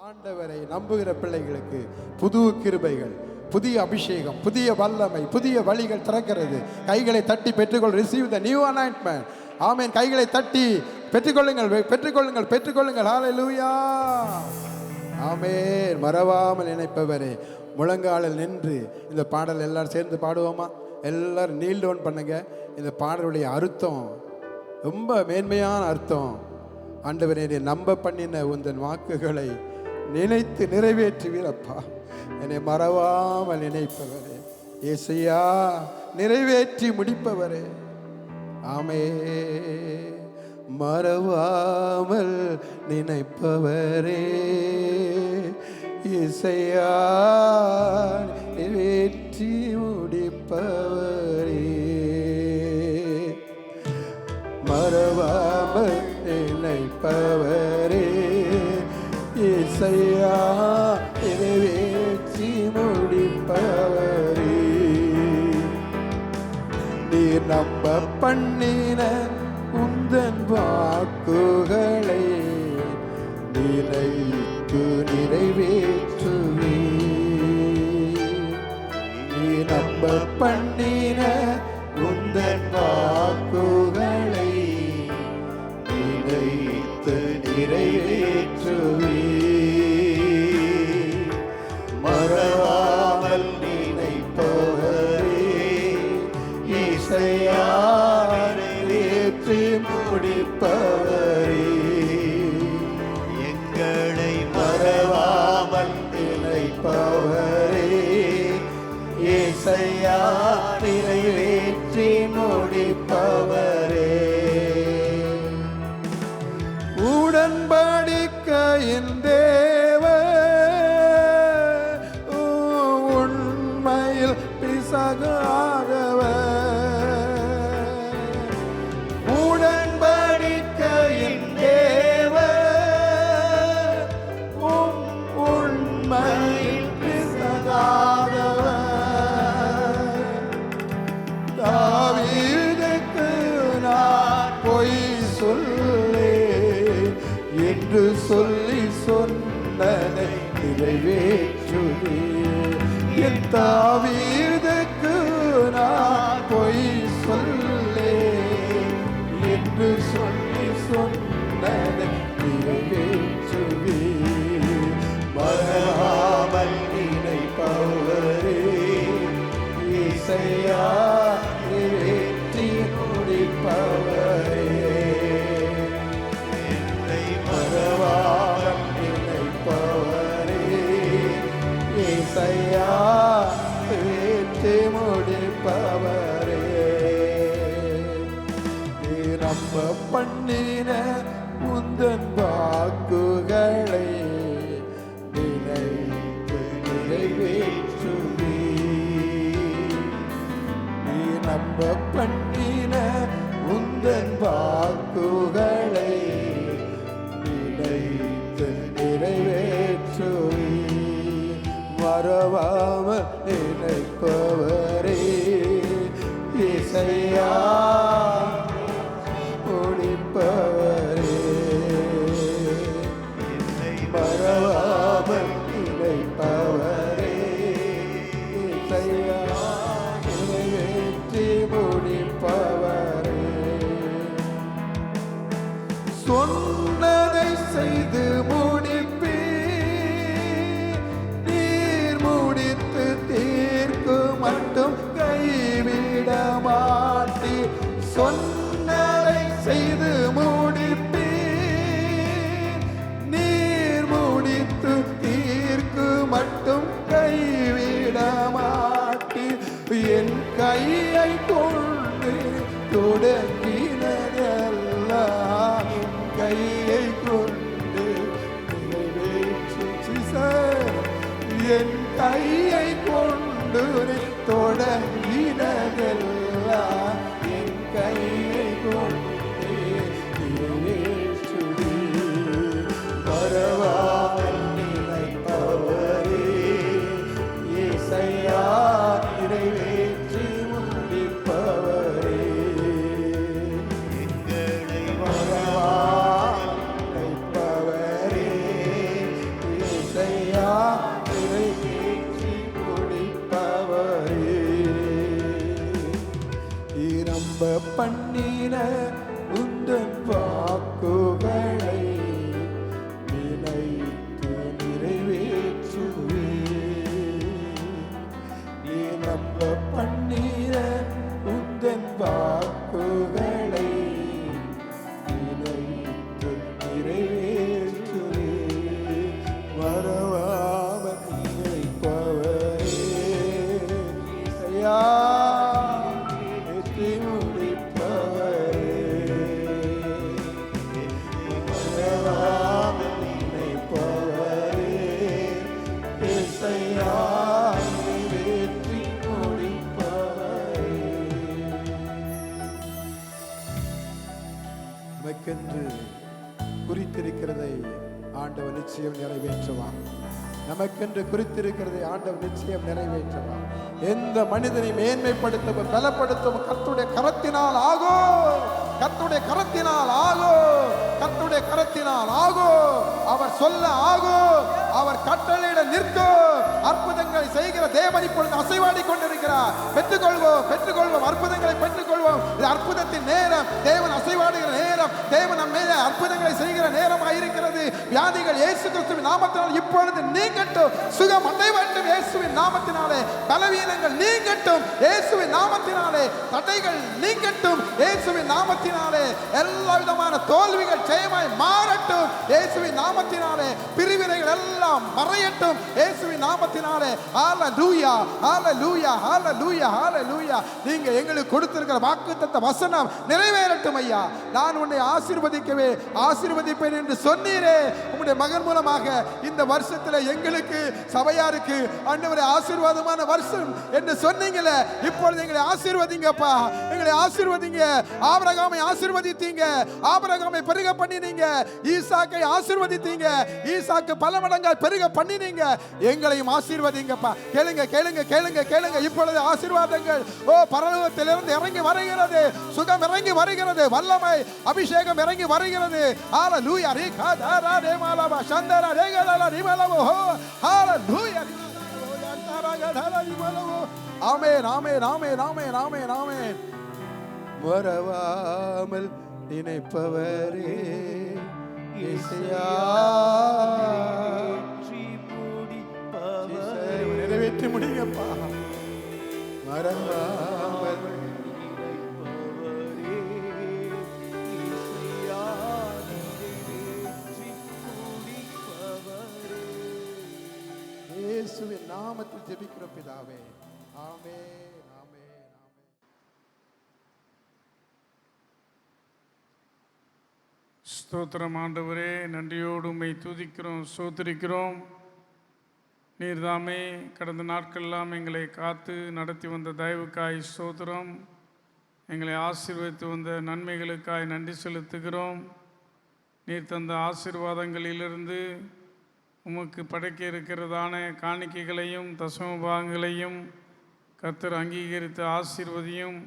ஆண்டவரை நம்புகிற பிள்ளைகளுக்கு புது கிருபைகள், புதிய அபிஷேகம், புதிய வல்லமை, புதிய வழிகள் திறக்கிறது. கைகளை தட்டி பெற்றுக்கொள். Receive the new anointment. Amen. கைகளை தட்டி பெற்றுக்கொள்ளுங்கள், பெற்றுக்கொள்ளுங்கள், பெற்றுக்கொள்ளுங்கள். ஹல்லேலூயா. ஆமென். மறவாமல் நினைப்பவரே, முழங்காலில் நின்று இந்த பாடல் எல்லாரும் சேர்ந்து பாடுவோமா? எல்லாரும் நீல் டவுன் பண்ணுங்க. இந்த பாடலுடைய அர்த்தம் ரொம்ப மேன்மையான அர்த்தம். ஆண்டவரே, நம்ப பண்ணின உந்தன் வாக்குகளை நினைத்து நிறைவேற்றுவீரப்பா. என்னை மறவாமல் நினைப்பவரே, இயேசுயா, நிறைவேற்றி முடிப்பவரே. ஆமே. மறவாமல் நினைப்பவரே, இயேசுயா, நிறைவேற்றி முடிப்பவரே. மறவாமல் நினைப்பவரே, இயேசுயா, நிறைவேற்றி முடிப்பவரே. நீர் நம்ப பண்ணின உந்தன் வாக்குகளை நினைத்து நிறைவேற்றுவே. நீர் நம்ப பண்ணின உந்தன் வாக்குகளை நினைத்து நிறைவேற்றுவே. மறவாமல் நினைப்பவரே, இசையா, நிறைவேற்றி முடிப்பவரே. எங்களை மறவாமல் நினைப்பவரே, இசையா, நிறைவேற்றி முடிப்பவரே. உடன்படிக்கையின் தேவன், உண்மையில் பிசகாதவர். உடன்படிக்கையின் தேவன், உண்மையில் பிசகாதவர். தாவீதுக்கு நான் பொய் சொல்லே என்று சொல்லி சொன்னதை நிறைவேற்றுவே. என் தாவீதுக்கு நான் பொய் சொல்லே என்று சொல்லி சொன்னதை நிறைவேற்றுவே. மறவாமல் நினைப்பவரே, இசையா, நிறைவேற்றி முடிப்பவரே. மறவாமல் நினைப்பவரே, இசையா, நிறைவேற்றி முடிப்பவரே. நம்ப பண்ணின உந்தன் வாக்குகளை நினைத்து நிறைவேற்றுவே. நீ நம்ப பண்ணின உந்தன் வாக்குகளை நினைத்து நிறைவேற்றுவே. மறவாமல் நினைப்பவரே, இசையா, முடிப்பவரே. மறவாமல் நினைப்பவரே, இசையா, நிறைவேற்றி முடிப்பவரே. சொன்னதை செய்து முடிப்பே, நீர் முடித்து தீர்க்கு மட்டும் கைவிட மாட்டீர். சொன்னதை செய்து முடிப்பே, நீர் முடித்து தீர்க்கு மட்டும் கைவிட மாட்டீர். என் கையை கொண்டு தொடங்கினதெல்லாம் கையை கொண்டு நமக்கென்று குறித்திருக்கிறதை ஆண்டவர் நிச்சயம் நிறைவேற்றுவார். நமக்கென்று குறித்திருக்கிறதை ஆண்டவர் நிச்சயம் நிறைவேற்றுவார். எந்த மனிதனை மேன்மைப்படுத்தவும் பலப்படுத்தவும் கர்த்தருடைய கரத்தினால் ஆகோ, கர்த்தருடைய கரத்தினால் ஆகோ, கர்த்தருடைய கரத்தினால் ஆகோ. அவர் சொல்ல ஆகோ, அவர் கட்டளையிட நிற்கும். அற்புதங்களை செய்கிற தேவன் இப்பொழுது அசைவாடி கொண்டிருக்கிறார். பெற்றுக்கொள்வோம், பெற்றுக்கொள்வோம், அற்புதங்களை பெற்றுக்கொள்வோம். இது அற்புதத்தின் நேரம், தேவன் அசைவாடுகிற நேரம், தேவன் நம்ம மேலே அற்புதங்களை செய்கிற நேரமாக இருக்கிறது. வியாதிகள் இயேசு கிறிஸ்துவின் நாமத்தினால் இப்பொழுது நீங்கட்டும். சுகம் அடைய வேண்டும் இயேசுவின் நாமத்தினாலே. பலவீனங்கள் நீங்கட்டும் இயேசுவின் நாமத்தினாலே. தடைகள் நீங்கட்டும் இயேசுவின் நாமத்தினாலே. எல்லா விதமான தோல்விகள் ஜெயமாய் மாறட்டும் இயேசுவின் நாமத்தினாலே. பிரிவினைகள் எல்லாம் மறையட்டும் இயேசுவின் நாமத்தினாலே. ஹalleluya, ஹalleluya, ஹalleluya, ஹalleluya. நீங்க எங்களுக்கு கொடுத்திருக்கிற வாக்குத்தத்த வசனம் நிறைவேறட்டும் ஐயா. நான் உன்னை ஆசீர்வதிப்பேன் என்று சொன்னீரே. உம்முடைய மகன் மூலமாக இந்த வருஷத்துல எங்களுக்கு சபையாருக்கு ஆண்டவரே ஆசீர்வாதமான வருஷம் என்று சொன்னீங்களே. இப்பொழுது எங்களை ஆசீர்வதிங்கப்பா, எங்களை ஆசீர்வதிங்க. ஆபிரகாமை ஆசீர்வதித்தீங்க, ஆபிரகாமை பெருக பண்ணினீங்க. ஈசாக்கை ஆசீர்வதித்தீங்க, ஈசாக்கு பல மடங்காய் பெருக பண்ணினீங்க. எங்களையும் ஆசீர்வதிங்கப்பா. கேளுங்க கேளுங்க கேளுங்க கேளுங்க. இப்பொழுது ஆசீர்வாதங்கள் பரலோகத்திலிருந்து இறங்கி வருகிறது. சுகம் இறங்கி வருகிறது. வல்லமை அபிஷேகம் இறங்கி வருகிறது. ஹalleluya ரிகாதாரா தேமாலபா சந்தரா ரேகலலா ரிமலவோ ஹalleluya ஆமென் ஆமென் ஆமென் ஆமென் ஆமென் ஆமென். வரவாமல் நினைப்பவரே இயேசுயா நிறைவேற்றி முடிங்கப்பா. வரவாமல் இயேசுவின் நாமத்தில் ஜெபிக்கிறோம் பிதாவே. ஆமென் ஆமென் ஆமென். ஸ்தோத்திரம் ஆண்டவரே, நன்றியோடு உம்மை துதிக்கிறோம், ஸ்தோத்திரிக்கிறோம். நீர்தாமே கடந்த நாட்களெல்லாம் எங்களை காத்து நடத்தி வந்த தயவுக்காய் ஸ்தோத்திரம். எங்களை ஆசீர்வதித்து வந்த நன்மைகளுக்காய் நன்றி செலுத்துகிறோம். நீர் தந்த ஆசீர்வாதங்களிலிருந்து உமக்கு படைக்க இருக்கிறதான காணிக்கைகளையும் தசமபாகங்களையும் கர்த்தர் அங்கீகரித்து ஆசீர்வதியும்.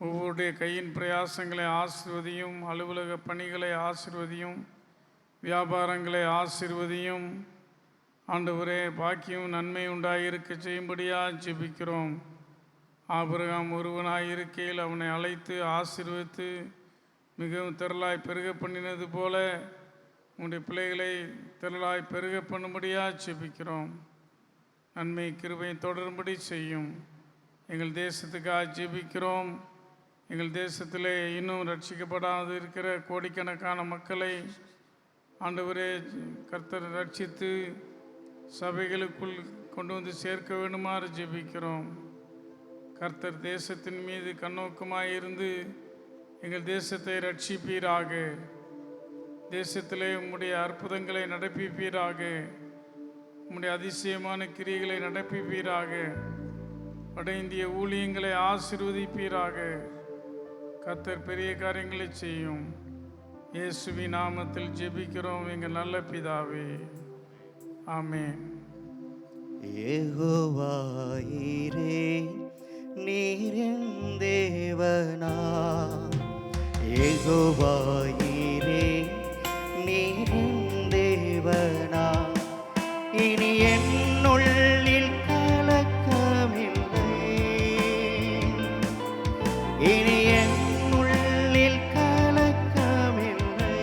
ஒவ்வொருடைய கையின் பிரயாசங்களை ஆசீர்வதியும். அலுவலக பணிகளை ஆசீர்வதியும். வியாபாரங்களை ஆசீர்வதியும். ஆண்டவரே, பாக்கியம் நன்மை உண்டாயிருக்க செய்யும்படியாக ஜெபிக்கிறோம். ஆபிரகாம் ஒருவனாயிருக்கையில் அவனை அழைத்து ஆசீர்வதித்து மிகவும் திரளாய் பெருக பண்ணினது போல உங்களுடைய பிள்ளைகளை திரளாய் பெருக பண்ணும்படியாக ஜெபிக்கிறோம். நன்மை கிருபை தொடரும்படி செய்யும். எங்கள் தேசத்துக்காக ஜெபிக்கிறோம். எங்கள் தேசத்திலே இன்னும் ரட்சிக்கப்படாது இருக்கிற கோடிக்கணக்கான மக்களை ஆண்டவரே கர்த்தர் ரட்சித்து சபைகளுக்குள் கொண்டு வந்து சேர்க்க வேண்டுமாறு ஜெபிக்கிறோம். கர்த்தர் தேசத்தின் மீது கண்ணோக்கமாக இருந்து எங்கள் தேசத்தை ரட்சிப்பீராக. தேசத்திலே உம்முடைய அற்புதங்களை நடப்பிப்பீராக. உம்முடைய அதிசயமான கிரியைகளை நடப்பிப்பீராக. வட இந்திய ஊழியங்களை ஆசீர்வதிப்பீராக. கர்த்தர் பெரிய காரியங்களை செய்யும். இயேசுவின் நாமத்தில் ஜெபிக்கிறோம் எங்கள் நல்ல பிதாவே. ஆமென். யெகோவா ஈரே நீரின் தேவனா, யெகோவா ஈரே நீரின் தேவனா, இனி என்னுள்ளில் கலக்கமில்லை, இனி என்னுள்ளில் கலக்கமில்லை.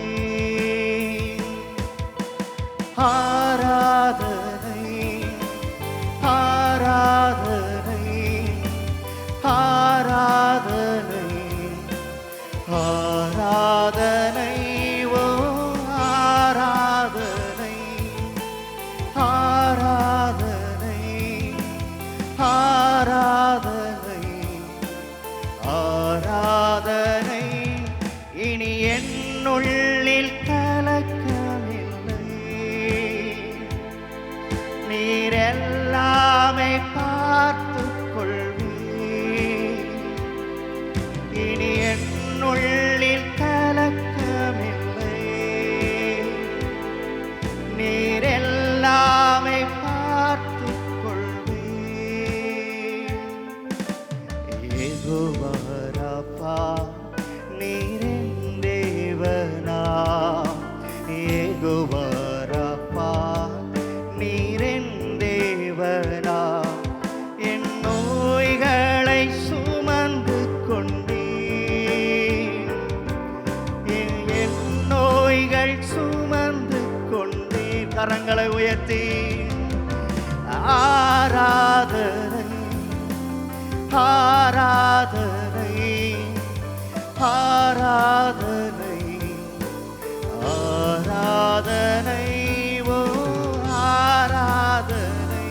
ஆராதனை ஆராதனை ஆராதனை ஆராதனை ஓ ஆராதனை ஆராதனை ஆராதனை ஆராதனை இனி என்னுள்ளில் கலக்கமில்லை. நீரெல்லாமே பார்த்துக் கொள்வீர், இனி என்னுள்ளில் கலக்க நோய்கள் சுமந்து கொண்டீர். கரங்களை உயர்த்தி ஆராதனை ஆராதனை ஆராதனை ஆராதனை ஓ ஆராதனை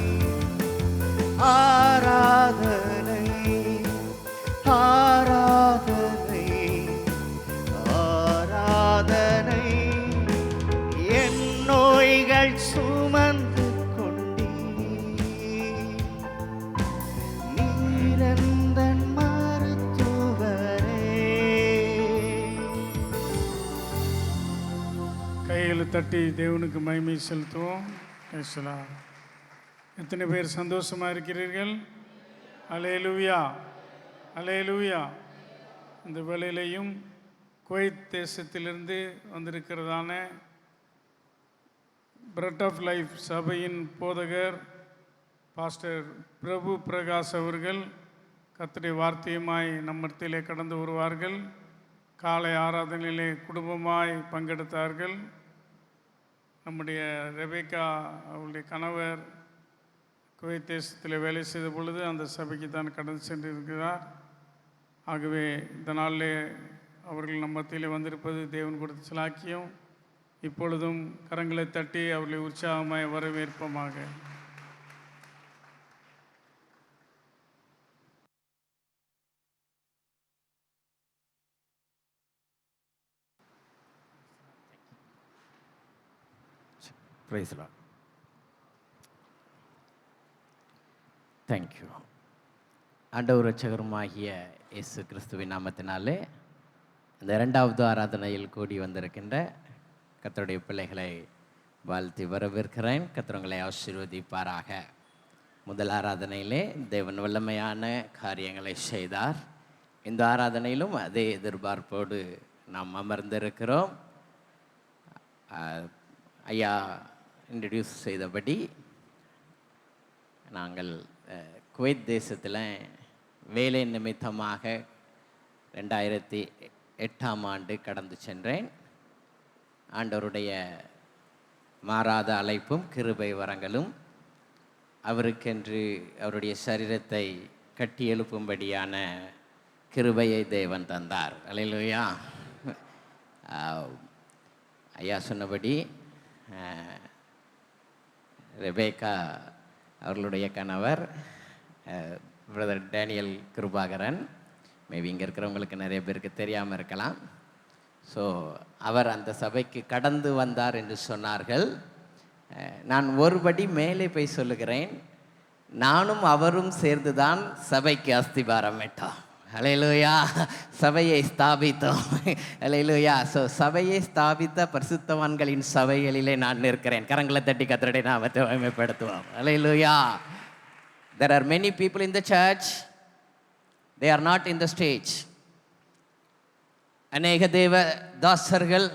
ஆராதனை ஆராதனை ஆராதனை என் நோய்கள் சுமந்து கொண்டீர். நீரந்தன் மருத்துவரே. கைகளை தட்டி தேவனுக்கு மகிமை செலுத்துவோம். பேசலாம். எத்தனை பேர் சந்தோஷமாக இருக்கிறீர்கள்? அல்லேலூயா, அல்லேலூயா. இந்த வேளையிலையும் குவைத் தேசத்திலிருந்து வந்திருக்கிறதான பிரெட் ஆஃப் லைஃப் சபையின் போதகர் பாஸ்டர் பிரபு பிரகாஷ் அவர்கள் கர்த்தருடைய வார்த்தையுமாய் நம்மத்திலே கடந்து வருவார்கள். காலை ஆராதனையிலே குடும்பமாய் பங்கெடுத்தார்கள். நம்முடைய ரெபேக்கா அவருடைய கணவர் குவைத் தேசத்தில் வேலை செய்த பொழுது அந்த சபைக்கு தான் கடந்து சென்றிருக்கிறார். ஆகவே இந்த நாளிலே அவர்கள் நம்ம மத்தியிலே வந்திருப்பது தேவன் கொடுத்த சிலாக்கியம். இப்பொழுதும் கரங்களை தட்டி அவர்களை உற்சாகமாய் வரவேற்போமாக. Praise the Lord. Thank you. ஆண்டவர் இரட்சகருமாகிய இயேசு கிறிஸ்துவின் நாமத்தினாலே இந்த இரண்டாவது ஆராதனையில் கூடி வந்திருக்கின்ற கர்த்தருடைய பிள்ளைகளை வாழ்த்தி வரவேற்கிறேன். கர்த்தர் உங்களை ஆசீர்வதிப்பாராக. முதல் ஆராதனையிலே தேவன் வல்லமையான காரியங்களை செய்தார். இந்த ஆராதனையிலும் அதே எதிர்பார்ப்போடு நாம் அமர்ந்திருக்கிறோம். ஐயா இன்ட்ரடியூஸ் செய்தபடி நாங்கள் குவைத் தேசத்தில் வேலை நிமித்தமாக 2008ஆம் ஆண்டு கடந்து சென்றேன். ஆண்டவருடைய மாறாத அழைப்பும் கிருபை வரங்களும் அவருக்கென்று அவருடைய சரீரத்தை கட்டி எழுப்பும்படியான கிருபையை தேவன் தந்தார். அல்லேலூயா. ஐயா சொன்னபடி ரெபேக்கா அவர்களுடைய கணவர் பிரதர் டேனியல் கிருபாகரன், மேபி இங்கே இருக்கிறவங்களுக்கு நிறைய பேருக்கு தெரியாமல் இருக்கலாம். ஸோ அவர் அந்த சபைக்கு கடந்து வந்தார் என்று சொன்னார்கள். நான் ஒருபடி மேலே போய் சொல்லுகிறேன், நானும் அவரும் சேர்ந்து தான் சபைக்கு அஸ்திபாரம் இட்டோம். அல்லேலூயா. சபையை ஸ்தாபித்தோம். அல்லேலூயா. ஸோ சபையை ஸ்தாபித்த பரிசுத்தவான்களின் சபைகளிலே நான் நிற்கிறேன். கரங்களை தட்டி கர்த்தருடைய நாமத்தை மகிமைப்படுத்துவோம். அல்லேலூயா. There are many people in the church, they are not in the stage. அநேக தேவ தாசர்கள்,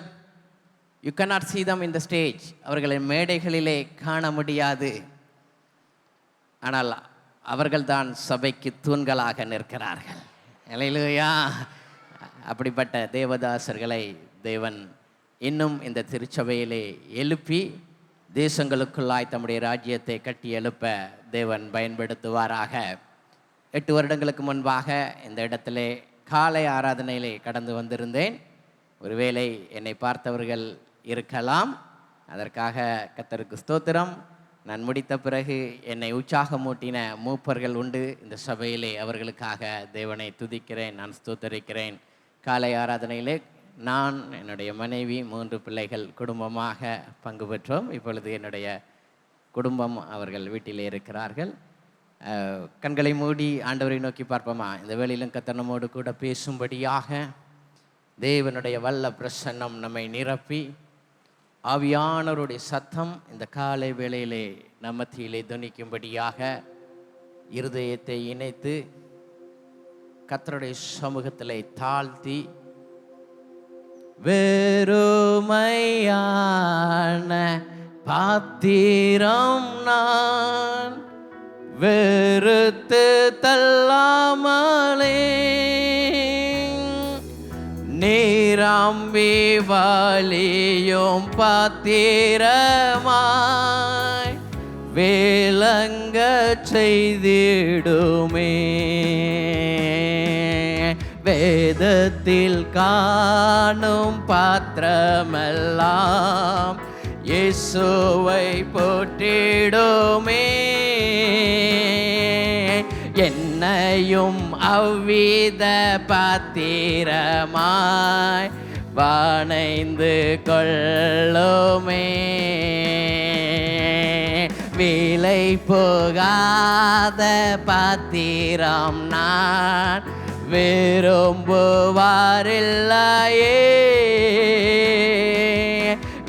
you cannot see them in the stage. அவர்களை மேடைகளிலே காண முடியாது. ஆனால் அவர்கள்தான் சபைக்கு தூண்களாக நிற்கிறார்கள். அல்லேலூயா. அப்படிப்பட்ட தேவதாசர்களை தேவன் இன்னும் இந்த திருச்சபையிலே எழுப்பி தேசங்களுக்குள்ளாய் தம்முடைய ராஜ்யத்தை கட்டி எழுப்ப தேவன் பயன்படுத்துவாராக. 8 வருடங்களுக்கு முன்பாக இந்த இடத்திலே காலை ஆராதனையிலே கடந்து வந்திருந்தேன். ஒருவேளை என்னை பார்த்தவர்கள் இருக்கலாம். அதற்காக கர்த்தருக்கு ஸ்தோத்திரம். நான் முடித்த பிறகு என்னை உற்சாகமூட்டின மூப்பர்கள் உண்டு இந்த சபையிலே. அவர்களுக்காக தேவனை துதிக்கிறேன், நான் ஸ்தோத்தரிக்கிறேன். காலை ஆராதனையிலே நான், என்னுடைய மனைவி, 3 பிள்ளைகள் குடும்பமாக பங்கு பெற்றோம். இப்பொழுது என்னுடைய குடும்பம் அவர்கள் வீட்டிலே இருக்கிறார்கள். கண்களை மூடி ஆண்டவரை நோக்கி பார்ப்போமா? இந்த வேளையிலும் கர்த்தர் நம்மோடு கூட பேசும்படியாக தேவனுடைய வல்ல பிரசன்னம் நம்மை நிரப்பி ஆவியானவருடைய சத்தம் இந்த காலை வேளையிலே நம் மத்தியிலே துணிக்கும்படியாக இருதயத்தை இணைத்து கர்த்தருடைய சமூகத்திலே தாழ்த்தி வெறுமையான பாத்திரம் நான் வெறுத்து தள்ளாமலே நீராம் நம்பி வலியும் பாத்திரமாய் விளங்க செய்திடுமே. வேதத்தில் காணும் பாத்திரமெல்லாம் இயேசுவை போற்றிடுமே. என்னையும் அவ்வித பாத்திரமாய் வணைந்து கொள்ளுமே. விலை போகாத பாத்திரம் நான் விரும்புவாரில்லையே.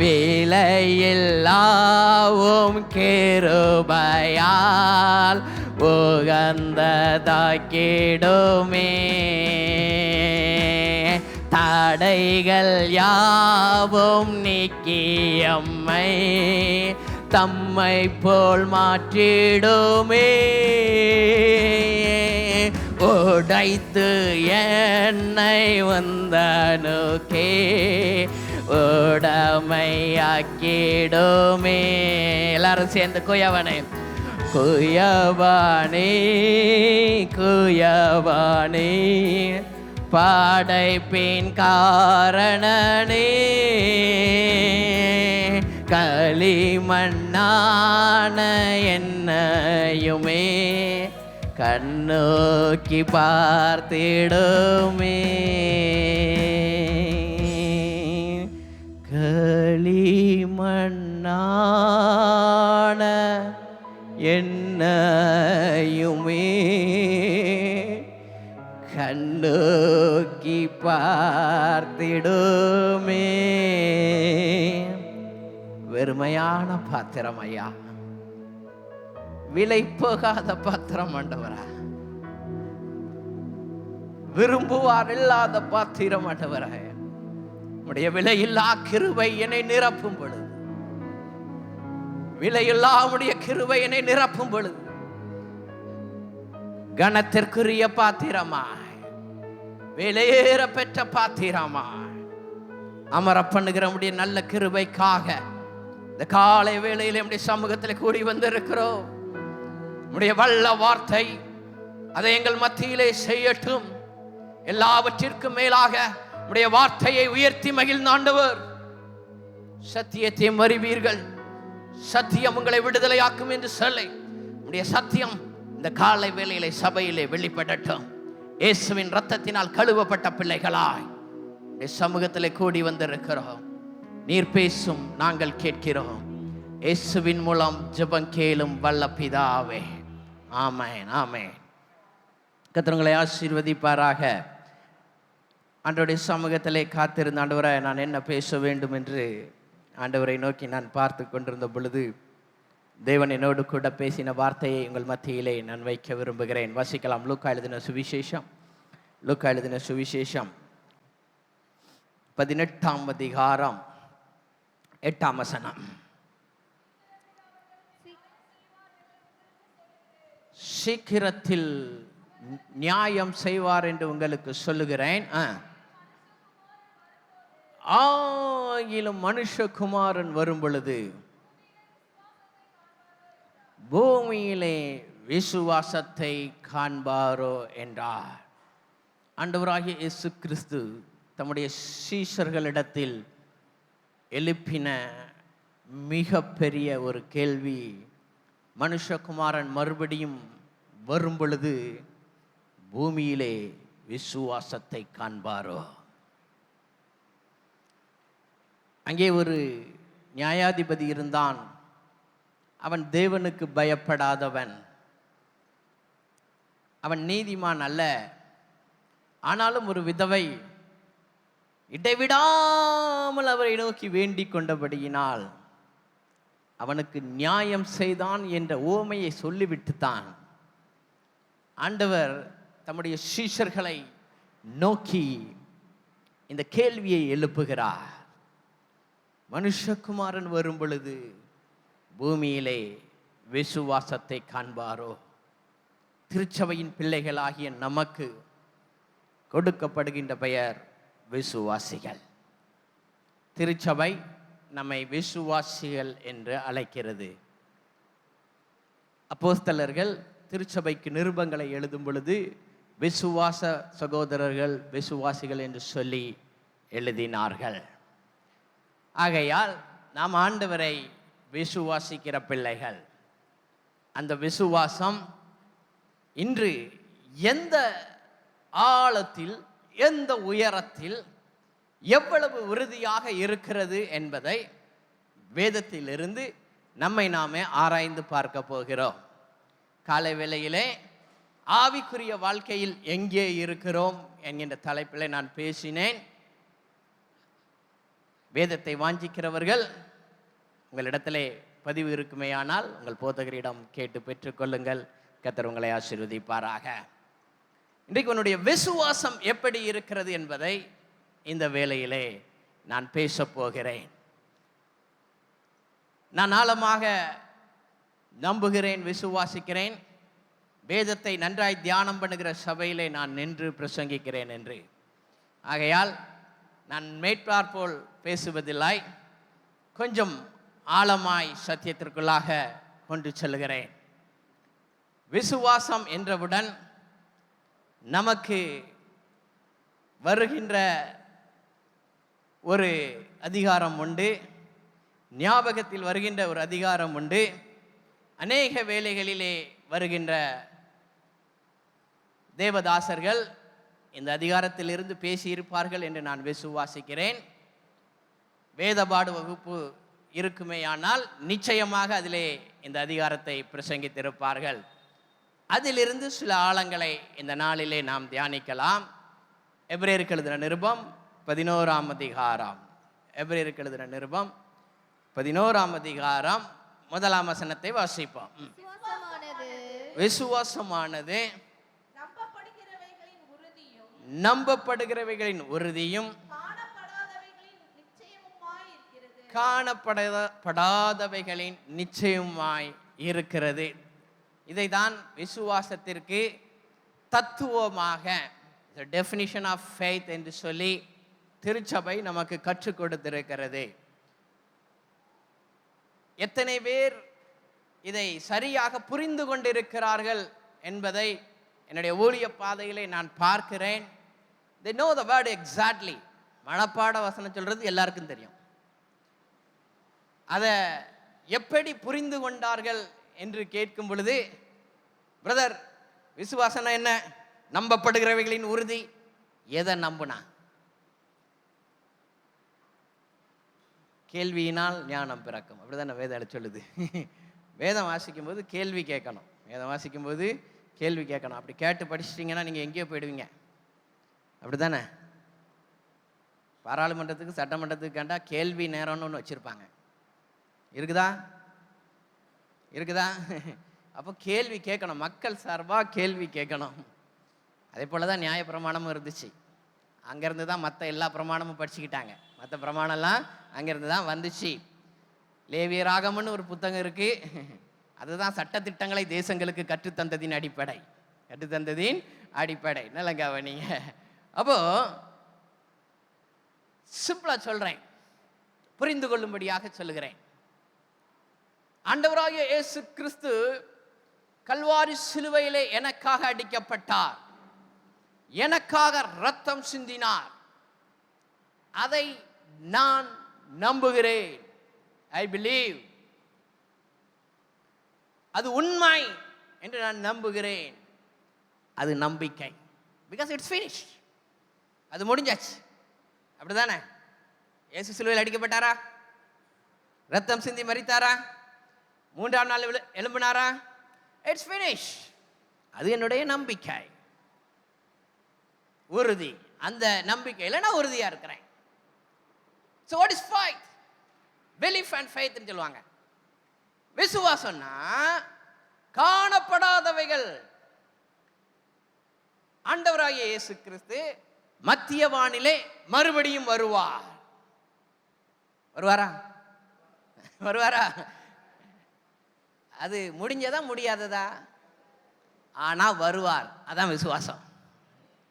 விலையில்லாவும் கிருபையால் உகந்ததாக்கிடுமே. தடைகள் யாவும் நீக்கியம்மை தம்மை போல் மாற்றிடுமே. உடைத்து என்னை வந்தனுக்கே உடமையாக்கிடுமே. எல்லாரும் சேர்ந்து குயவனே குயவனே குயவனே படைப்பின் காரணனே. களிமண்ணான என்னையுமே கண்ணோக்கி பார்த்திடுமே. களிமண்ணான என்னையுமே கண்ணோக்கி பார்த்திடுமே. வெறுமையான பாத்திரம் ஐயா, விலை போகாத பாத்திரம் ஆண்டவரா, விரும்புவார் இல்லாத பாத்திரம் ஆண்டவரா. உடைய விலையில்லா கிருபை என்னை நிரப்பும் பொழுது, விலையில்லா உடைய கிருபை என்னை நிரப்பும் பொழுது கணத்திற்குரிய பாத்திரமாய், விலையேற பெற்ற பாத்திரமாய் அமர பண்ணுகிற உடைய நல்ல கிருபைக்காக இந்த காலை வேளையில் நம்முடைய சமூகத்தில் கூடி வந்திருக்கிறோம். உடைய வல்ல வார்த்தை அதை எங்கள் மத்தியிலே செய்யட்டும். எல்லாவற்றிற்கும் மேலாக உடைய வார்த்தையை உயர்த்தி மகிழ்ந்த ஆண்டவர், சத்தியத்தை அறிவீர்கள், சத்தியம் உங்களை விடுதலையாக்கும் என்று சொல்லி உடைய சத்தியம் இந்த காலை வேளையிலே சபையிலே வெளிப்படட்டும். இயேசுவின் இரத்தத்தினால் கழுவப்பட்ட பிள்ளைகளாய் சமூகத்திலே கூடி வந்திருக்கிறோம். நீர் பேசும், நாங்கள் கேட்கிறோம். இயேசுவின் மூலம் ஜெபம் கேளும் வல்ல பிதாவே, ஆமென் ஆமென். கர்த்தர் உங்களை ஆசீர்வதிப்பாராக. ஆண்டவருடைய சமூகத்திலே காத்திருந்த ஆண்டவரை நான் என்ன பேச வேண்டும் என்று ஆண்டவரை நோக்கி நான் பார்த்து கொண்டிருந்த பொழுது தேவன் என்னோடு கூட பேசின வார்த்தையை உங்கள் மத்தியிலே நான் வைக்க விரும்புகிறேன். வாசிக்கலாம். லூக்கா எழுதின சுவிசேஷம், லூக்கா எழுதின சுவிசேஷம் 18ஆம் அதிகாரம் 8ஆம் வசனம். சீக்கிரத்தில் நியாயம் செய்வார் என்று உங்களுக்கு சொல்லுகிறேன். ஆகிலும் மனுஷகுமாரன் வரும் பொழுது பூமியிலே விசுவாசத்தை காண்பாரோ என்றார். ஆண்டவராகிய இயேசு கிறிஸ்து தம்முடைய சீஷர்களிடத்தில் எழுப்பின மிக பெரிய ஒரு கேள்வி, மனுஷகுமாரன் மறுபடியும் வரும் பொழுது பூமியிலே விசுவாசத்தை காண்பாரோ? அங்கே ஒரு நியாயாதிபதி இருந்தான். அவன் தேவனுக்கு பயப்படாதவன், அவன் நீதிமான் அல்ல. ஆனாலும் ஒரு விதவை இடைவிடாமல் அவரை நோக்கி வேண்டிக் கொண்டபடியினால் அவனுக்கு நியாயம் செய்தான் என்ற ஓமையை சொல்லிவிட்டுத்தான் ஆண்டவர் தம்முடைய சீஷர்களை நோக்கி இந்த கேள்வியை எழுப்புகிறார். மனுஷகுமாரன் வரும் பொழுது பூமியிலே விசுவாசத்தை காண்பாரோ? திருச்சபையின் பிள்ளைகளாகிய நமக்கு கொடுக்கப்படுகின்ற பெயர் விசுவாசிகள். திருச்சபை நம்மை விசுவாசிகள் என்று அழைக்கிறது. அப்போஸ்தலர்கள் திருச்சபைக்கு நிருபங்களை எழுதும் பொழுது விசுவாச சகோதரர்கள், விசுவாசிகள் என்று சொல்லி எழுதினார்கள். ஆகையால் நாம் ஆண்டவரை விசுவாசிக்கிற பிள்ளைகள். அந்த விசுவாசம் இன்று எந்த ஆழத்தில், எந்த உயரத்தில், எவ்வளவு உறுதியாக இருக்கிறது என்பதை வேதத்திலிருந்து நம்மை நாமே ஆராய்ந்து பார்க்க போகிறோம். காலை வேளையிலே ஆவிக்குரிய வாழ்க்கையில் எங்கே இருக்கிறோம் என்கின்ற தலைப்பில் நான் பேசினேன். வேதத்தை வாஞ்சிக்கிறவர்கள் உங்களிடத்திலே பதிவு இருக்குமேயானால் உங்கள் போதகரிடம் கேட்டு பெற்றுக்கொள்ளுங்கள். கர்த்தர் உங்களை ஆசீர்வதிப்பாராக. இன்றைக்கு உன்னுடைய விசுவாசம் எப்படி இருக்கிறது என்பதை இந்த வேளையிலே நான் பேசப் போகிறேன். நான் ஆழமாக நம்புகிறேன், விசுவாசிக்கிறேன், வேதத்தை நன்றாய் தியானம் பண்ணுகிற சபையிலே நான் நின்று பிரசங்கிக்கிறேன் என்று. ஆகையால் நான் மேற்பார்போல் பேசுவதில்லை, கொஞ்சம் ஆழமாய் சத்தியத்திற்குள்ளாக கொண்டு செல்கிறேன். விசுவாசம் என்றவுடன் நமக்கு வருகின்ற ஒரு அதிகாரம் உண்டு, ஞாபகத்தில் வருகின்ற ஒரு அதிகாரம் உண்டு. அநேக வேளைகளிலே வருகின்ற தேவதாசர்கள் இந்த அதிகாரத்திலிருந்து பேசியிருப்பார்கள் என்று நான் விசுவாசிக்கிறேன். வேதபாடு வகுப்பு இருக்குமேயானால் நிச்சயமாக அதிலே இந்த அதிகாரத்தை பிரசங்கித்திருப்பார்கள். அதிலிருந்து சில ஆழங்களை இந்த நாளிலே நாம் தியானிக்கலாம். எபிரேயருக்கு எழுதின நிருபம் 11ஆம் அதிகாரம். எபிரேயருக்கு எழுதின நிருபம் 11ஆம் அதிகாரம் 1ஆம் வசனத்தை வாசிப்போம். விசுவாசமானது நம்பப்படுகிறவைகளின் உறுதியும் காணப்படாதவைகளின் நிச்சயமாய் இருக்கிறது. இதைதான் விசுவாசத்திற்கு தத்துவமாக, டெஃபினிஷன் ஆஃப் ஃபெய்த் என்று சொல்லி திருச்சபை நமக்கு கற்றுக் கொடுத்திருக்கிறது. எத்தனை பேர் இதை சரியாக புரிந்து கொண்டிருக்கிறார்கள் என்பதை என்னுடைய ஊழிய பாதையிலே நான் பார்க்கிறேன். they know the word exactly. மனப்பாட வசனம் சொல்றது எல்லாருக்கும் தெரியும். அதை எப்படி புரிந்து கொண்டார்கள் என்று கேட்கும் பொழுது, பிரதர் விசுவாசம் என்ன? நம்பப்படுகிறவைகளின் உறுதி. எதை நம்புனா? கேள்வியினால் ஞானம் பிறக்கும், அப்படிதான் வேதம் சொல்லுது. வேதம் வாசிக்கும் போது கேள்வி கேட்கணும். வேதம் வாசிக்கும் போது கேள்வி கேட்கணும். அப்படி கேட்டு படிச்சிட்டிங்கன்னா நீங்கள் எங்கேயோ போயிடுவீங்க, அப்படி தானே? பாராளுமன்றத்துக்கு சட்டமன்றத்துக்கு கேட்டா கேள்வி நேரம்னு ஒன்று வச்சுருப்பாங்க. இருக்குதா? இருக்குதா? அப்போ கேள்வி கேட்கணும், மக்கள் சார்பாக கேள்வி கேட்கணும். அதே போல் தான் நியாய பிரமாணமும் இருந்துச்சு. அங்கேருந்து தான் மற்ற எல்லா பிரமாணமும் படிச்சுக்கிட்டாங்க. மற்ற பிரமாணம்லாம் அங்கேருந்து தான் வந்துச்சு. லேவியராகமன்னு ஒரு புத்தகம் இருக்குது. அதுதான் சட்டத்திட்டங்களை தேசங்களுக்கு கற்றுத்தந்ததின் அடிப்படை. நல்ல கவனிங்க. அப்போது சிம்பிளாக சொல்கிறேன், புரிந்து கொள்ளும்படியாக சொல்லுகிறேன். ஆண்டவராகிய இயேசு கிறிஸ்து கல்வாரி சிலுவையிலே எனக்காக அடிக்கப்பட்டார், எனக்காக இரத்தம் சிந்தினார். அதை நான் நம்புகிறேன். I believe. அது உண்மை என்று நான் நம்புகிறேன். அது நம்பிக்கை. Because it's finished. அது முடிஞ்சாச்சு, அப்படிதானே? இயேசு சிலுவையில் அடிக்கப்பட்டாரா? ரத்தம் சிந்தி மரித்தாரா? 3ஆம் நாள் எழும்பினாரா? It's finish. அது என்னுடைய நம்பிக்கை, உறுதி. அந்த நம்பிக்கையில் நான் உறுதியா இருக்கிறேன். So what is faith? Belief and faith ன்னு சொல்லுவாங்க. விசுவாசம்னா காணப்படாதவைகள். ஆண்டவராகிய இயேசு கிறிஸ்து மத்திய வானிலே மறுபடியும் வருவார். வருவாரா? அது முடிஞ்சதா முடியாததா? ஆனா வருவார். அதான் விசுவாசம்.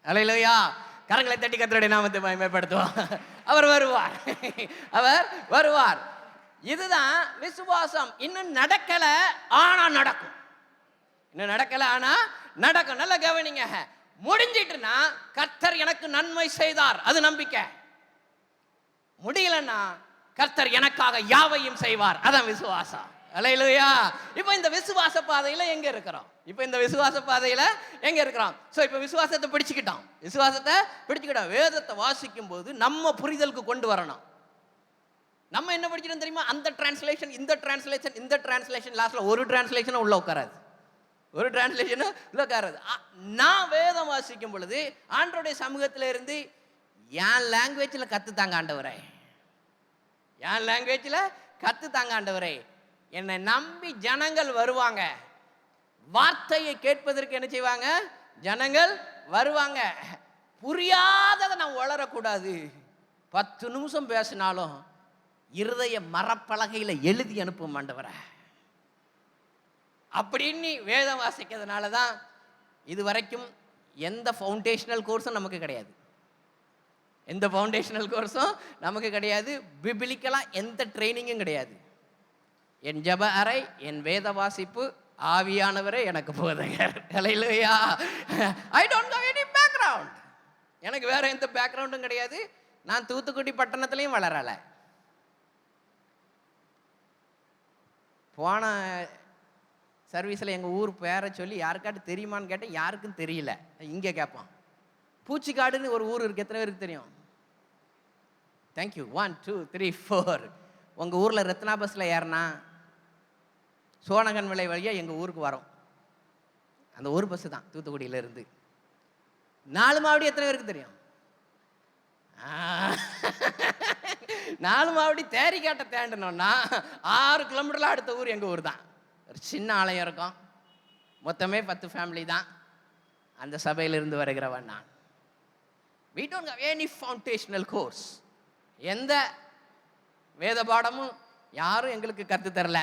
அல்லேலூயா. கரங்களை தட்டி கர்த்தருடைய நாமத்தை மகிமைப்படுத்துவோம். அவர் வருவார், அவர் வருவார். இதுதான் விசுவாசம். இன்னும் நடக்கல, ஆனா நடக்கும். இன்னும் நடக்கல, ஆனா நடக்கும். நல்ல கவனிங்க. முடிஞ்சிட்டுனா கர்த்தர் எனக்கு நன்மை செய்தார், அது நம்பிக்கை. முடியலன்னா கர்த்தர் எனக்காக யாவையும் செய்வார், அதான் விசுவாசம். அல்லேலூயா. இப்போ இந்த விசுவாச பாதையில எங்க இருக்கிறோம்? இப்போ இந்த விசுவாச பாதையில எங்க இருக்கிறோம்? சோ இப்போ விசுவாசத்தை பிடிச்சுக்கிட்டோம். விசுவாசத்தை பிடிச்சுக்கிட்டோம். வேதத்தை வாசிக்கும் போது நம்ம புரிதலுக்கு கொண்டு வரணும். நம்ம என்ன படிக்கிறோம் தெரியுமா? அந்த டிரான்ஸ்லேஷன், இந்த டிரான்ஸ்லேஷன், இந்த டிரான்ஸ்லேஷன், லாஸ்ட்ல ஒரு டிரான்ஸ்லேஷனும் உள்ள உட்காராது, ஒரு டிரான்ஸ்லேஷனும் உள்ள உட்காராது. நான் வேதம் வாசிக்கும் பொழுது ஆண்டவருடைய சமூகத்தில் இருந்து என் லாங்குவேஜில் கற்றுத்தாங்க ஆண்டவரே, என் லாங்குவேஜில் கற்றுத்தாங்க ஆண்டவரே. என்னை நம்பி ஜனங்கள் வருவாங்க, வார்த்தையை கேட்பதற்கு என்ன செய்வாங்க? ஜனங்கள் வருவாங்க. புரியாததை நான் வளரக்கூடாது. 10 நிமிஷம் பேசினாலும் இருதய மரப்பலகையில் எழுதி அனுப்பும் ஆண்டவரே அப்படின்னு வேதம் வாசிக்கிறதுனால தான் இது வரைக்கும் எந்த ஃபவுண்டேஷனல் கோர்ஸும் நமக்கு கிடையாது, எந்த ஃபவுண்டேஷனல் கோர்ஸும் நமக்கு கிடையாது. பிபிலிக்கலாக எந்த ட்ரைனிங்கும் கிடையாது. என் ஜப அறை, என் வேத வாசிப்பு, ஆவியானவரே எனக்கு போதகர். Hallelujah. I don't have any background. எனக்கு வேற எந்த பேக்ரவுண்டும் கிடையாது. நான் தூத்துக்குடி பட்டணத்துலையும் வளரலை. போன சர்வீஸில் எங்கள் ஊர் பேரை சொல்லி யாருக்காட்டு தெரியுமான்னு கேட்டேன், யாருக்கும் தெரியல. இங்கே கேட்பான். பூச்சிக்காடுன்னு ஒரு ஊர் இருக்குது, எத்தனை பேருக்கு தெரியும்? தேங்க்யூ. 1 2 3 4. உங்கள் ஊரில் ரத்னா பஸ்ஸில் ஏறினா சோனகன் விலை வழியாக எங்கள் ஊருக்கு வரோம். அந்த ஒரு பஸ்ஸு தான் தூத்துக்குடியிலேருந்து. 4 மாவடி எத்தனை பேருக்கு தெரியும்? 4 மாவடி தேரிக்காட்டை தேண்டணும்னா 6 கிலோமீட்டரில் அடுத்த ஊர் எங்கள் ஊர் தான். ஒரு சின்ன ஆலயம் இருக்கும், மொத்தமே 10 ஃபேமிலி தான். அந்த சபையிலிருந்து வருகிறவன் நான். We don't have any foundational course. எந்த வேத பாடமும் யாரும் எங்களுக்கு கற்று தரல.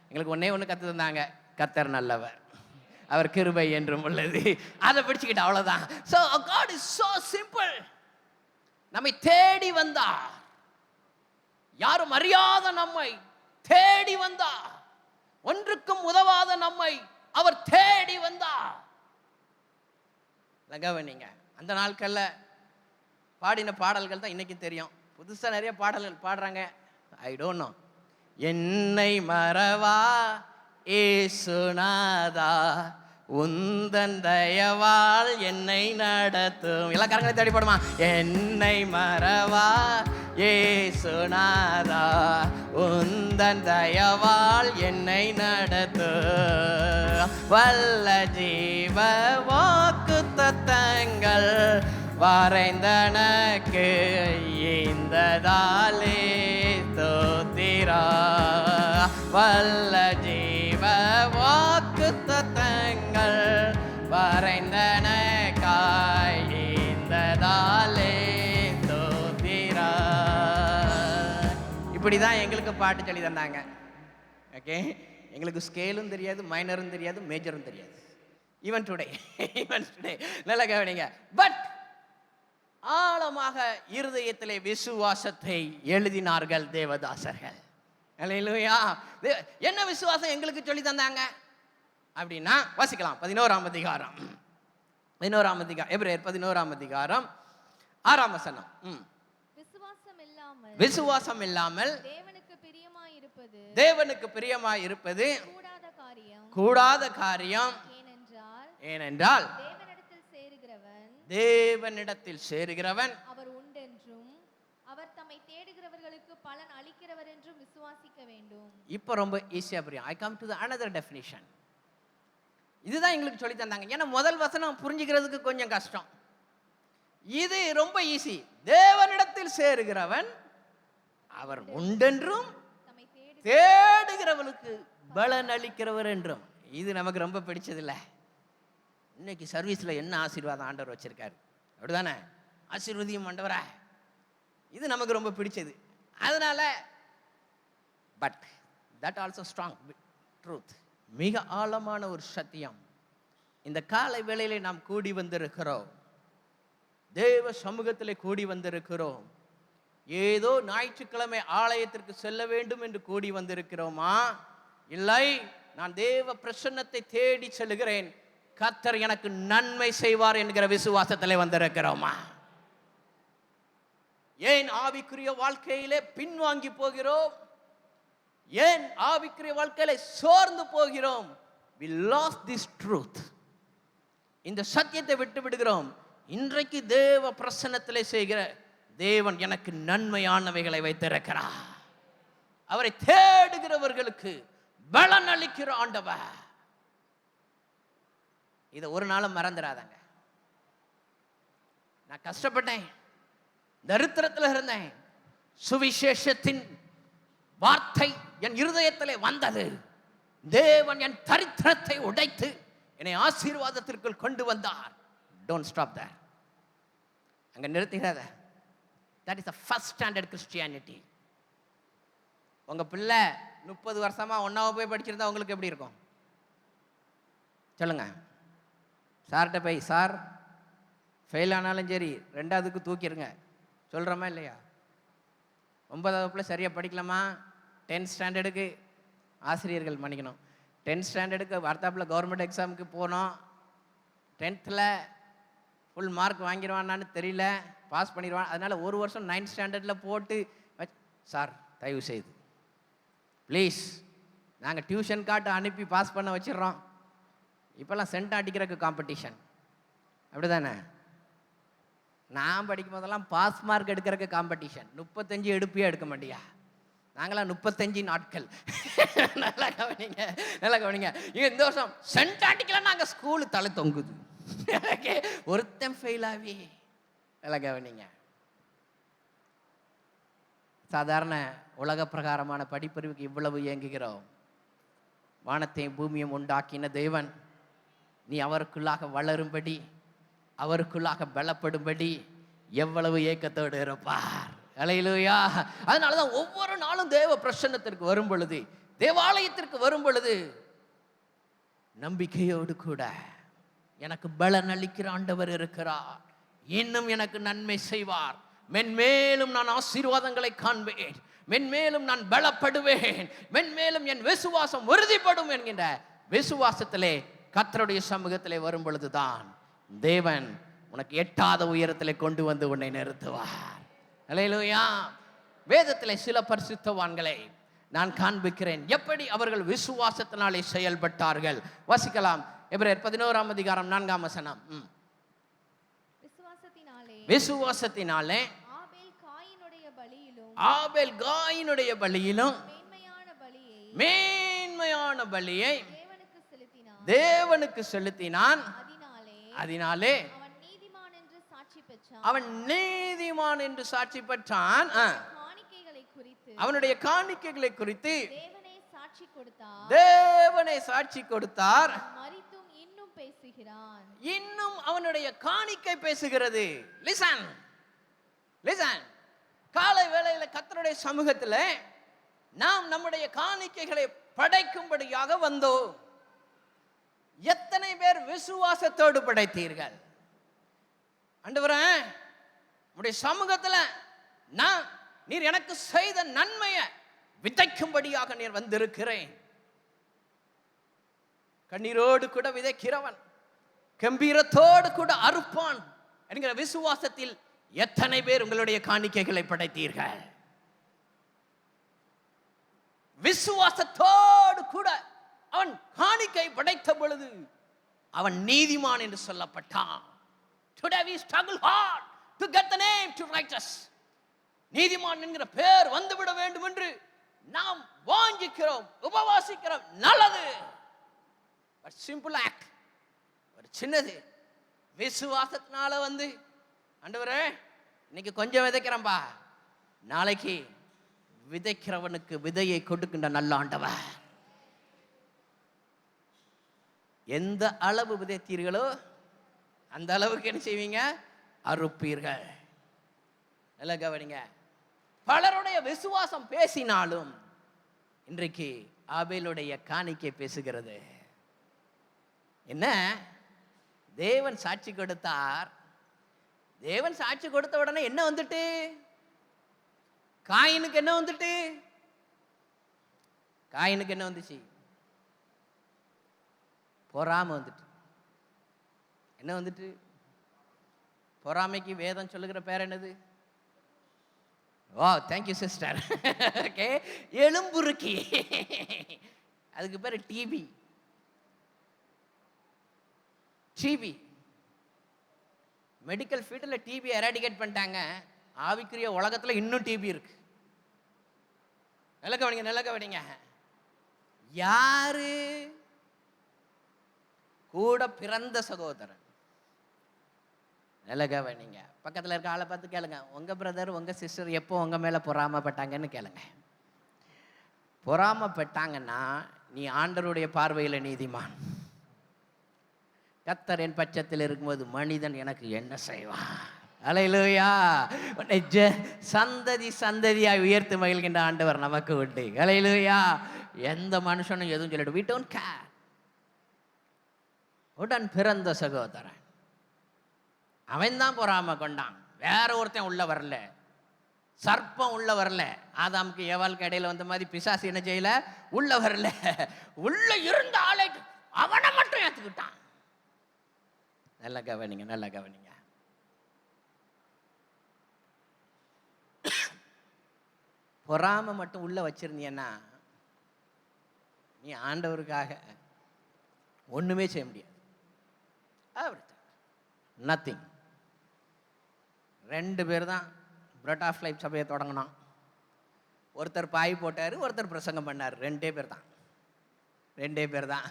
எங்களுக்கு ஒன்று கற்று தந்தாங்க, கர்த்தர் நல்லவர், அவர் கிருபை என்றும் உள்ளது. அதை பிடிச்சிக்கிட்டு அவ்வளோதான். So God is so simple. நம்மை தேடி வந்தார், யாரும் அறியாத நம்மை தேடி வந்தார், ஒன்றுக்கும் உதவாத நம்மை அவர் தேடி வந்தார். கவனிங்க, அந்த நாட்கள்ல பாடின பாடல்கள் தான் இன்னைக்கு தெரியும். புதுசா நிறைய பாடல்கள் பாடுறாங்க. I don't know. என்னை மறவா ஏசுநாதா, உந்தன் தயவால் என்னை நடத்தும். எல்லா கரங்களை தேடி பாடுமா. என்னை மறவா ஏசுநாதா, உந்தன் தயவால் என்னை நடத்தும். வல்ல ஜீவ வாக்குத்தத்தங்கள் வரைந்தனக்கு இந்ததாலே தோத்திரா. வல்ல ஜீவ வாக்குத்தத்தங்கள் வரைந்தனக்காய் இந்ததாலே தோத்திரா. இப்படி தான் எங்களுக்கு பாட்டு சொல்லி தந்தாங்க. ஓகே, எங்களுக்கு ஸ்கேலும் தெரியாது, மைனரும் தெரியாது, மேஜரும் தெரியாது. ஈவன் டுடே நல்ல கவனிங்க. பட் ஆழமாக இருதயத்திலே விசுவாசத்தை எழுதினார்கள் தேவதாசர்கள். அல்லேலூயா. என்ன விசுவாசம் எங்களுக்கு சொல்லி தந்தாங்க அப்படின்னா வாசிக்கலாம். 11ஆம் அதிகாரம், எபிரேயர் 11ஆம் அதிகாரம் 6ஆம் வசனம். விசுவாசம் இல்லாமல் தேவனுக்கு பிரியமாயிருப்பது கூடாத காரியம். ஏனென்றால் தேவனிடத்தில் சேருகிறவன் அவர் உண்டென்றும் அவர் தம்மை தேடுகிறவர்களுக்கு பலன் அளிக்கிறவர் என்றும் விசுவாசிக்க வேண்டும். இப்போ ரொம்ப ஈஸியா புரியும். I come to the another definition. இதுதான் எங்களுக்கு சொல்லி தந்தாங்க. ஏன்னா முதல் வசனம் புரிஞ்சுக்கிறதுக்கு கொஞ்சம் கஷ்டம். இது ரொம்ப ஈஸி. தேவனிடத்தில் சேருகிறவன் அவர் உண்டென்றும் தேடுகிறவனுக்கு பலன் அளிக்கிறவர் என்றும். இது நமக்கு ரொம்ப பிடிச்சதில்லை. இன்னைக்கு சர்வீஸில் என்ன ஆசீர்வாதம் ஆண்டவர் வச்சிருக்காரு, அப்படிதானே? ஆசீர்வதியும் ஆண்டவரா, இது நமக்கு ரொம்ப பிடிச்சது. அதனால but that also strong truth, மிக ஆழமான ஒரு சத்தியம். இந்த காலை வேளையிலே நாம் கூடி வந்திருக்கிறோம். தேவ சமூகத்திலே கூடி வந்திருக்கிறோம். ஏதோ ஞாயிற்றுக்கிழமை ஆலயத்திற்கு செல்ல வேண்டும் என்று கூடி வந்திருக்கிறோமா? இல்லை, நான் தேவ பிரசன்னத்தை தேடி செல்கிறேன், கர்த்தர் எனக்கு நன்மை செய்வார் என்கிற விசுவாசத்திலே வந்திருக்கிறோமா? ஏன் ஆவிக்குரிய வாழ்க்கையிலே பின்வாங்கி போகிறோம்? ஏன் ஆவிக்குரிய வாழ்க்கையிலே சோர்ந்து போகிறோம்? we lost this truth. இந்த சத்தியத்தை விட்டு விடுகிறோம். இன்றைக்கு தேவ பிரசன்னத்திலே செய்கிற தேவன் எனக்கு நன்மையானவைகளை வைத்திருக்கிறார். அவரை தேடுகிறவர்களுக்கு பலன் அளிக்கிற ஆண்டவர். இதை ஒரு நாளும் மறந்துடாதங்க. நான் கஷ்டப்பட்டேன், தரித்திரத்தில் இருந்தேன். சுவிசேஷத்தின் வார்த்தை என் இருதயத்திலே வந்தது. தேவன் என் தரித்திரத்தை உடைத்து என்னை ஆசீர்வாதத்திற்குள் கொண்டு வந்தார். Don't stop there. அங்க நிறுத்திடாத. That is the first standard Christianity. உங்க பிள்ளை 30 வருஷமா ஒன்னாவது போய் படிச்சிருந்தா உங்களுக்கு எப்படி இருக்கும் சொல்லுங்க? சார்கிட்ட போய், சார் ஃபெயில் ஆனாலும் சரி 2வதுக்கு தூக்கிடுங்க சொல்கிறோமா இல்லையா? 9வது வகுப்பில் சரியாக படிக்கலாமா? 10th ஸ்டாண்டர்டுக்கு ஆசிரியர்கள் மன்னிக்கணும், 10th ஸ்டாண்டர்டுக்கு வார்த்தாப்பில் கவர்மெண்ட் எக்ஸாமுக்கு போனோம். 10th ஃபுல் மார்க் வாங்கிடுவானான்னு தெரியல, பாஸ் பண்ணிடுவான். அதனால் ஒரு வருஷம் 9th ஸ்டாண்டர்டில் போட்டு சார் தயவு செய்து ப்ளீஸ், நாங்கள் டியூஷன் கார்டு அனுப்பி பாஸ் பண்ண வச்சிடுறோம். இப்போல்லாம் சென்ட் அடிக்கிறதுக்கு காம்படிஷன், அப்படி தானே? நான் படிக்கும் போதெல்லாம் பாஸ் மார்க் எடுக்கிறதுக்கு காம்படிஷன். 35 எடுப்பியே எடுக்க மாட்டியா? நாங்களாம் 35 நாட்கள். நல்லா கவனிங்க, நல்லா கவனிங்க. இந்த வருஷம் சென்ட் அடிக்கலாம், நாங்கள் ஸ்கூலு தலை தொங்குது. ஒருத்தன் ஃபெயில் ஆகி. நல்லா கவனிங்க. சாதாரண உலக பிரகாரமான படிப்பறிவுக்கு இவ்வளவு இயங்குகிறோம். வானத்தையும் பூமியும் உண்டாக்கின தேவன் நீ அவருக்குள்ளாக வளரும்படி, அவருக்குள்ளாக பலப்படும்படி எவ்வளவு ஏக்கத்தோடு இருப்பார். அல்லேலூயா. அதனாலதான் ஒவ்வொரு நாளும் தேவ பிரசன்னத்திற்கு வரும் பொழுது, தேவாலயத்திற்கு வரும் பொழுது நம்பிக்கையோடு கூட எனக்கு பலன் அளிக்கிற ஆண்டவர் இருக்கிறார், இன்னும் எனக்கு நன்மை செய்வார், மென்மேலும் நான் ஆசீர்வாதங்களை காண்பேன், மென்மேலும் நான் பலப்படுவேன், மென்மேலும் என் விசுவாசம் உறுதிப்படும் என்கின்ற விசுவாசத்திலே கர்த்தருடைய சமூகத்திலே வரும் பொழுதுதான் தேவன் உனக்கு எட்டாத உயரத்திலே கொண்டு வந்து உன்னை நிறுத்துவார். அல்லேலூயா. வேதத்திலே சில பரிசுத்தவான்களை நான் காண்பிக்கிறேன், எப்படி அவர்கள் விசுவாசத்தினாலே செயல்பட்டார்கள். வாசிக்கலாம். எபிரேயர் 11ஆம் அதிகாரம் 4ஆம் வசனம். விசுவாசத்தினாலே ஆபேல் காயினுடைய பலியிலும் மேன்மையான பலியை தேவனுக்கு செலுத்தினான். அதனாலே அவன் நீதிமான் என்று சாட்சி பெற்றான். அவனுடைய காணிக்கைகளை குறித்து தேவனே சாட்சி கொடுத்தார். இன்னும் அவனுடைய காணிக்கை பேசுகிறது. Listen, listen. காலை வேளையில கர்த்தருடைய சமூகத்தில் நாம் நம்முடைய காணிக்கைகளை படைக்கும்படியாக வந்தோம். எத்தனை பேர் விசுவாசத்தோடு படைத்தீர்கள்? ஆண்டவரே, உம்முடைய சமூகத்தில் நான் நீர் எனக்கு செய்த நன்மையை விதைக்கும்படியாக நீர் வந்திருக்கிறேன். கண்ணீரோடு கூட விதைக்கிறவன் கம்பீரத்தோடு கூட அறுப்பான் என்கிற விசுவாசத்தில் எத்தனை பேர் உங்களுடைய காணிக்கைகளை படைத்தீர்கள்? விசுவாசத்தோடு கூட அவன் காணிக்கை படைத்த பொழுது அவன் நீதிமான் என்று சொல்லப்பட்டான். Today we struggle hard to get the name to righteous. நீதிமான் என்கிற பெயர் வந்துவிட வேண்டும் என்று நாம் வாஞ்சிக்கிறோம், உபவாசிக்கிறோம். நல்லது. பட் சிம்பிள் ஆக்ட், ஒரு சின்னது விசுவாசத்தினால வந்து ஆண்டவரே இன்னைக்கு கொஞ்சம் விதைக்கிறேன்பா, நாளைக்கு விதைக்கிறவனுக்கு விதையை கொடுக்கின்ற நல்ல ஆண்டவர். எந்த அளவு விதைத்தீர்களோ அந்த அளவுக்கு என்ன செய்வீங்க? அறுப்பீர்கள். நல்லா கவனிங்க. பலருடைய விசுவாசம் பேசினாலும் இன்றைக்கு ஆபேலுடைய காணிக்கை பேசுகிறது. என்ன? தேவன் சாட்சி கொடுத்தார், தேவன் சாட்சி கொடுத்த உடனே என்ன வந்துட்டு? காயினுக்கு என்ன வந்துட்டு? காயினுக்கு என்ன வந்துச்சு? பொறாமை வந்துட்டு. என்ன வந்துட்டு? பொறாமைக்கு வேதம் சொல்லுகிற பேர் என்னது? வா, தேங்க்யூ சிஸ்டர். ஓகே, எலும்புருக்கி. அதுக்கு பேர் டிபி. டிபி மெடிக்கல் ஃபீல்டில் டிபி எராடிகேட் பண்ணிட்டாங்க. ஆவிக்குரிய உலகத்தில் இன்னும் டிபி இருக்கு. நல்ல கவனிங்க, நல்ல கவனிங்க. யாரு? கூட பிறந்த சகோதரன். நல்ல கவனிங்க. பக்கத்தில் இருக்க ஆளை பார்த்து கேளுங்க, உங்க பிரதர் உங்க சிஸ்டர் எப்போ உங்க மேல பொறாமப்பட்டாங்கன்னு கேளுங்க. பொறாமப்பட்டாங்கன்னா நீ ஆண்டவருடைய பார்வையில் நீதிமான். கர்த்தர் என் பட்சத்தில் இருக்கும்போது மனிதன் எனக்கு என்ன செய்வான்? அல்லேலூயா. உன்னை சந்ததி சந்ததியாய் உயர்த்து மகிழ்கின்ற ஆண்டவர் நமக்கு உண்டு. அல்லேலூயா. எந்த மனுஷனும் எதுவும் சொல்லிட்டு we don't care. உடன் பிறந்த சகோதரன் அவன் தான் பொறாமை கொண்டான். வேற ஒருத்தன் உள்ள வரல. சர்ப்பம் உள்ள வரல. ஆதாமுக்கு ஏவாளுக்கு இடையில வந்த மாதிரி பிசாசு என்ன செய்யல? உள்ள வரல. உள்ள இருந்த ஆளை அவனை மட்டும் ஏத்துக்கிட்டான். நல்ல கவனிங்க, நல்ல கவனிங்க. பொறாமை மட்டும் உள்ள வச்சிருந்தீங்கன்னா நீ ஆண்டவருக்காக ஒண்ணுமே செய்ய முடியாது. நத்திங். 2 பேர் தான் பிரெட் ஆஃப் லைஃப் சபையை தொடங்கினான். ஒருத்தர் பாய் போட்டார், ஒருத்தர் பிரசங்கம் பண்ணார். 2 பேர் தான், 2 பேர் தான்.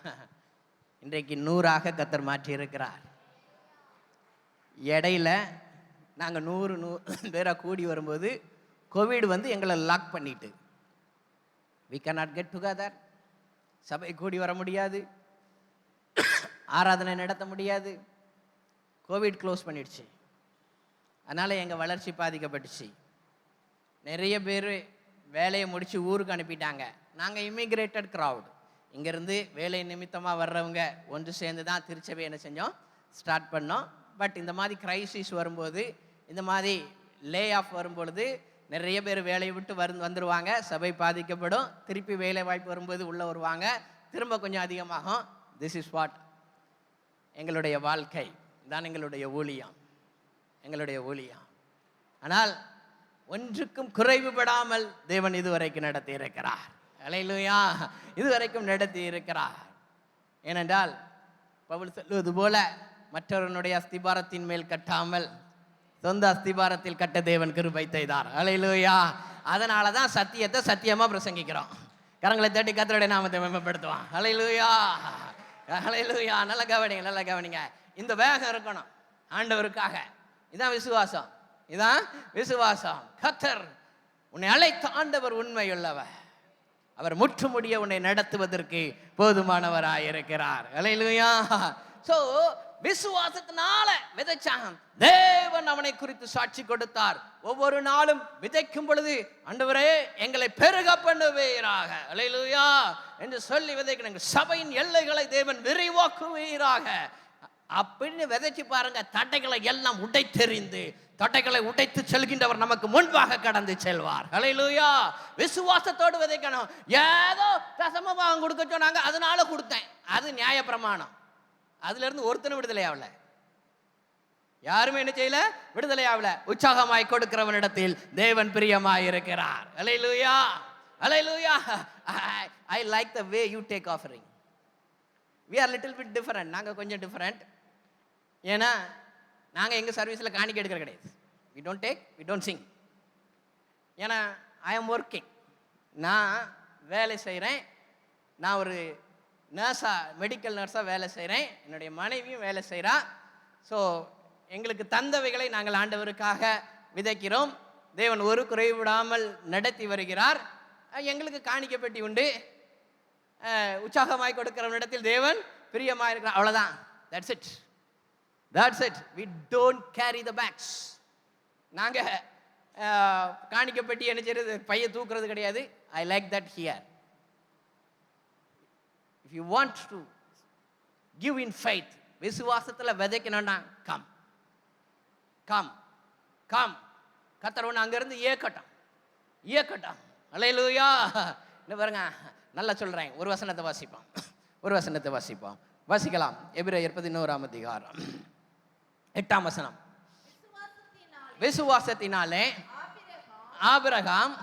இன்றைக்கு 100ஆக கர்த்தர் மாற்றி இருக்கிறார். இடையில நாங்கள் 100 பேராக கூடி வரும்போது கோவிட் வந்து எங்களை லாக் பண்ணிட்டு we cannot get together. சபை கூடி வர முடியாது, ஆராதனை நடத்த முடியாது. கோவிட் க்ளோஸ் பண்ணிடுச்சு. அதனால் எங்கள் வளர்ச்சி பாதிக்கப்பட்டுச்சு. நிறைய பேர் வேலையை முடித்து ஊருக்கு அனுப்பிட்டாங்க. நாங்கள் இமிக்ரேட்டட் க்ரௌட். இங்கேருந்து வேலை நிமித்தமாக வர்றவங்க ஒன்று சேர்ந்து தான் திருச்சபை என்ன செஞ்சோம்? ஸ்டார்ட் பண்ணோம். பட் இந்த மாதிரி கிரைசிஸ் வரும்போது, இந்த மாதிரி லே ஆஃப் வரும்பொழுது நிறைய பேர் வேலையை விட்டு வந்துடுவாங்க. சபை பாதிக்கப்படும். திருப்பி வேலை வாய்ப்பு வரும்போது உள்ளே வருவாங்க. திரும்ப கொஞ்சம் அதிகமாகும். திஸ் இஸ் வாட் எங்களுடைய வாழ்க்கை தான், எங்களுடைய ஊழியம், எங்களுடைய ஊழியம். ஆனால் ஒன்றுக்கும் குறைவுபடாமல் தேவன் இதுவரைக்கும் நடத்தி இருக்கிறார். அல்லேலூயா. இதுவரைக்கும் நடத்தி இருக்கிறார். ஏனென்றால் பவுல் சொல்வது போல, மற்றவனுடைய அஸ்திபாரத்தின் மேல் கட்டாமல் சொந்த அஸ்திபாரத்தில் கட்ட தேவன் கிருபை செய்தார். அல்லேலூயா. அதனால தான் சத்தியத்தை சத்தியமாக பிரசங்கிக்கிறோம். கரங்களை தட்டி கர்த்தருடைய நாமத்தை மேம்படுத்துவான். அல்லேலூயா, அல்லேலூயா. நல்ல கவனிங்க, நல்ல கவனிங்க. இந்த வேகம் இருக்கணும் ஆண்டவருக்காக. இதான் விசுவாசம், இதான் விசுவாசம். கர்த்தர் உன்னை அழைத்த ஆண்டவர் உண்மையுள்ளவர். அவர் முற்று முடிய உன்னை நடத்துவதற்கு போதுமானவராயிருக்கிறார். அல்லேலூயா. சோ விசுவாசத்தினால விதைச்சான். தேவன் அவனை குறித்து சாட்சி கொடுத்தார். ஒவ்வொரு நாளும் விதைக்கும் பொழுது, ஆண்டவரே எங்களை பெருக பண்ணுவீராக, அல்லேலூயா என்று சொல்லி விதைக்கணும். சபையின் எல்லைகளை தேவன் விரிவாக்குவீராக அப்படின்னு விதைச்சு பாருங்க. தடைகளை எல்லாம் உடைத்தெறிந்து, தடைகளை உடைத்து செல்கின்றவர் நமக்கு முன்பாக கடந்து செல்வார். அல்லேலூயா. விசுவாசத்தோடு விதைக்கணும். ஏதோ தசமபாகம் கொடுக்க சொன்னாங்க, அதனால கொடுத்தேன், அது நியாய பிரமாணம். அதுல இருந்து ஒருத்தனும் விடுதலை ஆகல. யாருமே என்ன செய்யல? விடுதலை ஆகல. உற்சாகமாய் கொடுக்கிறவனிடத்தில் தேவன் பிரியமாய் இருக்கிறார். அல்லேலூயா, அல்லேலூயா. I like the way you take offering. We are little bit different. நாங்க கொஞ்சம் டிஃபரெண்ட். ஏன்னா நாங்கள் எங்கள் சர்வீஸில் காணிக்கை எடுக்கிற கிடையாது. we don't take, we don't sing. ஏன்னா I am working. நான் வேலை செய்கிறேன். நான் ஒரு நர்ஸாக, மெடிக்கல் நர்ஸாக வேலை செய்கிறேன். என்னுடைய மனைவியும் வேலை செய்கிறா. ஸோ எங்களுக்கு தந்தவைகளை நாங்கள் ஆண்டவருக்காக விதைக்கிறோம். தேவன் ஒரு குறைவிடாமல் நடத்தி வருகிறார். எங்களுக்கு காணிக்கை பெட்டி உண்டு. உற்சாகமாய் கொடுக்கிறவனிடத்தில் தேவன் பிரியமாக இருக்கிறார். அவ்வளோதான். That's it, that's it. we don't carry the bags. நாங்கள் காணிக்கை பெட்டி என்ன செய்யறது? பைய தூக்குறது கிடையாது. I like that here. If you want to give in faith, விசுவாசத்தில் விதைக்கணும்னா கம். Come come. கர்த்தர் ஒன்று அங்கேருந்து இயக்கட்டும். அல்லேலூயா. என்ன பாருங்க, நல்லா சொல்கிறேன். ஒரு வசனத்தை வாசிப்போம். வாசிக்கலாம். எபிரேயர் 11ஆம் அதிகாரம் 8ஆம் வசனம். விசுவாசத்தினாலே ஆபிரகாம்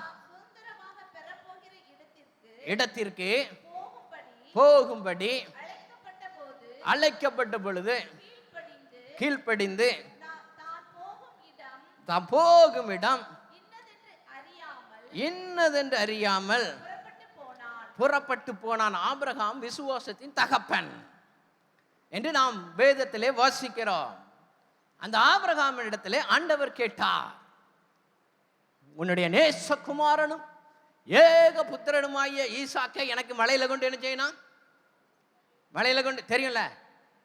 இடத்திற்கு போகும்படி அழைக்கப்பட்ட பொழுது கீழ்ப்படிந்து தாம் போகும் இடம் இன்னதென்று அறியாமல் புறப்பட்டு போனான். ஆபிரகாம் விசுவாசத்தின் தகப்பன் என்று நாம் வேதத்திலே வாசிக்கிறோம். அந்த ஆபிரகாமின் இடத்திலே ஆண்டவர் கேட்டார், உன்னுடைய நேசகுமாரனும் ஏக புத்திரனுமாகிய ஈசாக்கை எனக்கு மலையில கொண்டு என்ன செய்யணும்? மலையில கொண்டு, தெரியும்ல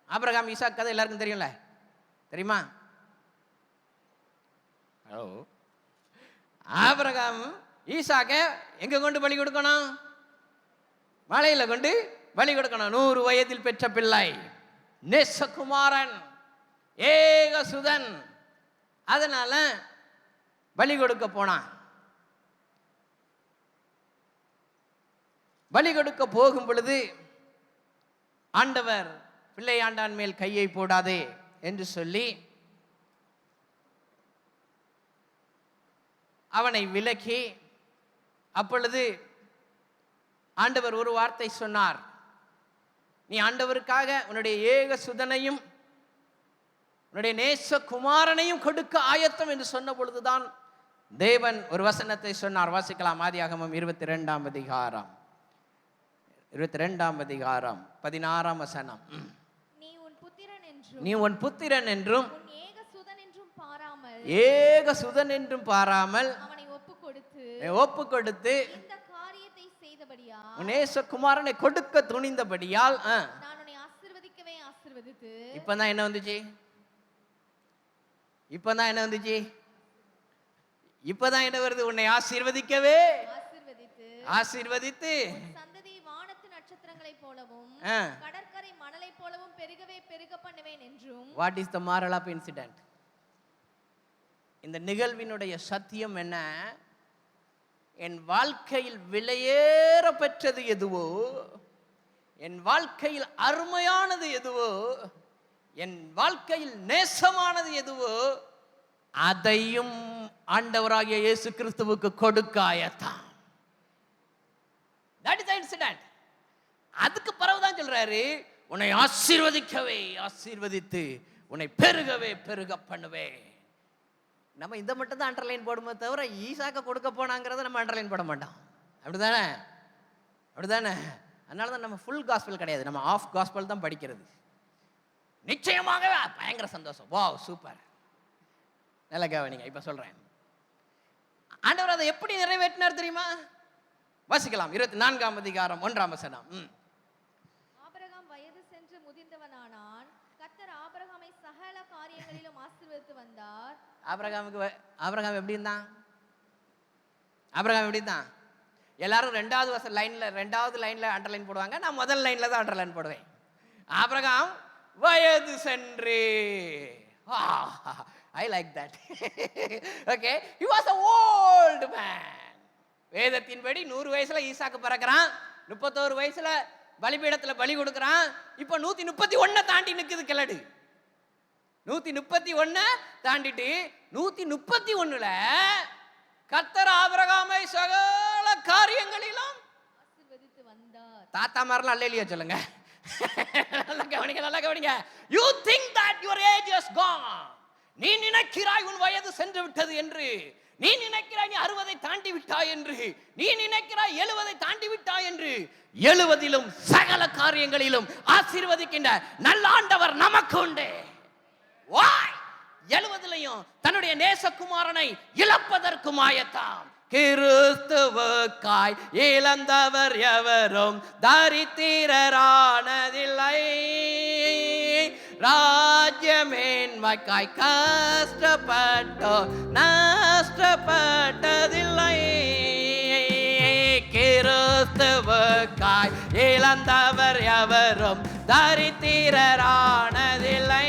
ஆபிரகாம் ஈசாக் கதை எல்லாருக்கும் தெரியும்ல, தெரியுமா? ஹலோ, ஆபிரகாம் ஈசாக்கை எங்க கொண்டு பலி கொடுக்கணும்? மலையில கொண்டு பலி கொடுக்கணும். 100 வயதில் பெற்ற பிள்ளை, நேசகுமாரன், ஏகசுதன். அதனால பலி கொடுக்க போனான். பலி கொடுக்க போகும் பொழுது ஆண்டவர் பிள்ளையாண்டான் மேல் கையை போடாதே என்று சொல்லி அவனை விலக்கி, அப்பொழுது ஆண்டவர் ஒரு வார்த்தை சொன்னார், நீ ஆண்டவருக்காக உன்னுடைய ஏகசுதனையும் உன்னுடைய நேசகுமாரனையும் கொடுக்க ஆயத்தம் என்று சொன்ன பொழுதுதான் தேவன் ஒரு வசனத்தை சொன்னார். வாசிக்கலாம். ஆதியாகமம் 22ஆம் அதிகாரம் 16ஆம் வசனம். நீ உன் புத்திரன் என்றும் ஏகசுதன் என்றும் பாராமல் அவனை ஒப்பு கொடுத்து இந்த காரியத்தை செய்தபடியா உன் நேசகுமாரனை கொடுக்க துணிந்தபடியால் நான் உன்னை ஆசீர்வதித்து. இப்பதான் என்ன வந்துச்சு? இப்பதான் என்ன வருது? உன்னை ஆசீர்வதித்து சந்ததி வானத்து நட்சத்திரங்களைப் போலவும் கடற்கரை மணலைப் போலவும் பெருக பண்ணுவேன் என்றும். What is the moral of incident? இந்த நிகழ்வினுடைய சத்தியம் என்ன? என் வாழ்க்கையில் விலையேற பெற்றது எதுவோ, என் வாழ்க்கையில் அருமையானது எதுவோ, என் வாழ்க்கையில் நேசமானது எதுவோ, அதையும் ஆண்டவராகிய இயேசு கிறிஸ்துவுக்கு கொடுக்க ஆயத்தான். That is the incident. அதுக்கு பிறகுதான் சொல்றாரு, உன்னை ஆசீர்வதித்து உன்னை பெருக பண்ணுவேன். நம்ம இந்த மட்டும் தான் அண்டர்லைன் போடுமே தவிர ஈசாக்க கொடுக்க போனாங்கிறத நம்ம அண்டர்லைன் போட மாட்டோம். அப்படிதானே? அதனால தான் நம்ம ஃபுல் காஸ்பல் கிடையாது, நம்ம ஆஃப் காஸ்பல் தான் படிக்கிறது. நிச்சயமாகவே பயங்கர சந்தோஷம். வாவ், சூப்பர், நல்லா கவனிங்க. இப்ப சொல்றேன், ஆண்டவர் அதை எப்படி நிறைவேற்றினார் தெரியுமா? வாசிக்கலாம். 24ஆம் அதிகாரம் 1ஆம் வசனம். ஆபிரகாம் வயது சென்று முதிர்ந்தவனானான். கர்த்தர் ஆபிரகாமை சகல காரியங்களிலும் ஆசீர்வதித்து வந்தார். ஆபிரகாம் எப்படி இருந்தான்? எல்லாரும் ரெண்டாவது லைன்ல அண்டர்லைன் போடுவாங்க. நான் முதல் லைன்ல தான் அண்டர்லைன் போடுவேன். ஆபிரகாம் வயது சென்று, I like that. Okay, he was an old man. வேதத்தின்படி 100 வயசுல ஈசாக்கு பிறக்கிறான், 31 வயசுல பலிபீடத்துல பலி கொடுக்கிறான். இப்ப 131 தாண்டி நிக்குது கிளடு. 131 தாண்டிட்டு 131ல கர்த்தர் ஆபிரகாமை சகல காரியங்களிலும் ஆசீர்வதித்து வந்தார். தாத்தா மாதிரிலாம் அல்லேலியா சொல்லுங்க. நல்லா கவனிங்க. You think that your age is gone. நீ நினைக்கிறாய் உன் வயது சென்று விட்டது என்று. நீ நினைக்கிறாய் நீ 60 தாண்டி விட்டாய் என்று. நீ நினைக்கிறாய் 70 தாண்டி விட்டாய் என்று. 70லும் சகல காரியங்களிலும் ஆசீர்வதிக்கின்ற நல்ல ஆண்டவர் நமக்கு உண்டு. Why? 70லையும் தன்னுடைய நேசகுமாரனை இழப்பதற்கும் ஆயத்தாம். கிறிஸ்துவுக்காய் இழந்தவர் எவரும் தரித்திரரானதில்லை. ராஜ்யமேன்மைக்காய் கஷ்டப்பட்டோ நஷ்டப்பட்டதில்லை. கிறிஸ்துவுக்காய் இழந்தவர் எவரும் தரித்திரரானதில்லை.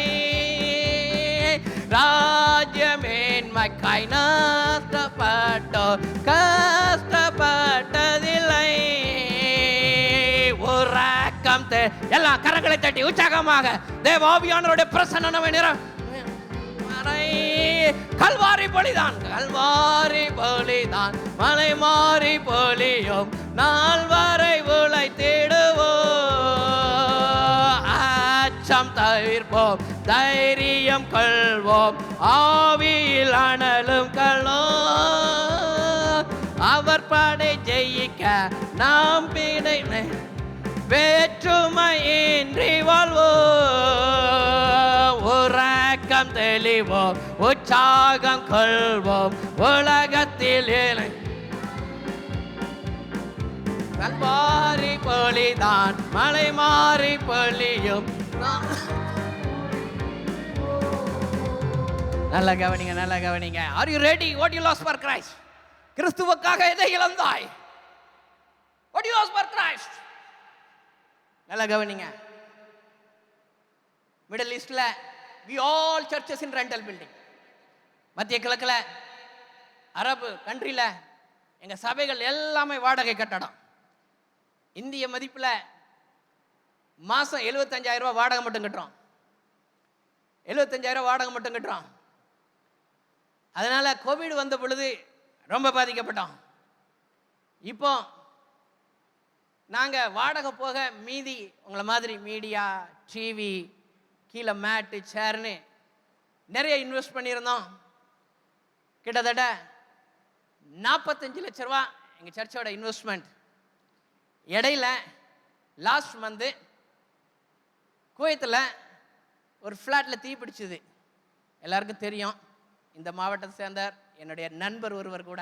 ராஜ்யமேன்மைக்காய் நஷ்டப்பட்டோர் கஷ்டப்பட்டதில்லை. உறக்கம் எல்லாம் கரங்களை தட்டி உற்சாகமாக தேவாவியானவருடைய பிரசன்னமே நிறம். கல்வாரி பொழிதான், கல்வாரி பொழிதான், மலை மாறி பொழியும் நாள் வரை உழைத்திடுவோம். அச்சம் தவிர்ப்போம், தைரியம் கொள்வோம், ஆவியில் அனலும் கள்ளோம். அவர் படை ஜெயிக்க நாம் பிடை வேற்றுமையின்றி வாழ்வோம். உறக்கம் தெளிவோம், உற்சாகம் கொள்வோம், உலகத்தில் கல்வாரி பொழிதான், மலை மாறி பொழியும். நல்ல கவனிங்க, நல்ல கவனிங்க. Are you ready? What you lost for Christ? கிறிஸ்துவுக்காக எதை இழந்தாய்? What you lost for Christ? நல்ல கவனிங்க. மிடில் ஈஸ்ட்ல we all churches in rental building. மத்திய கிழக்குல அரபு கண்ட்ரில எங்க சபைகள் எல்லாமே வாடகை கட்டடம். இந்திய மதிப்புல மாசம் 75,000 ரூபாய் வாடகை மட்டும் கட்டுறோம். 75,000 வாடகை மட்டும் கட்டுறோம். அதனால கோவிட் வந்த பொழுது ரொம்ப பாதிக்கப்பட்டோம். இப்போ நாங்கள் வாடகை போக மீதி உங்களை மாதிரி மீடியா, டிவி, கீழே மேட்டு, சேர்னு நிறைய இன்வெஸ்ட் பண்ணியிருந்தோம். கிட்டத்தட்ட 45 லட்ச ரூபா எங்கள் சர்ச்சோட இன்வெஸ்ட்மெண்ட். இடையில லாஸ்ட் மந்த்து குவைத்தில் ஒரு ஃப்ளாட்டில் தீ பிடிச்சிது. எல்லாருக்கும் தெரியும். இந்த மாவட்டத்தை சேர்ந்தார் என்னுடைய நண்பர் ஒருவர் கூட,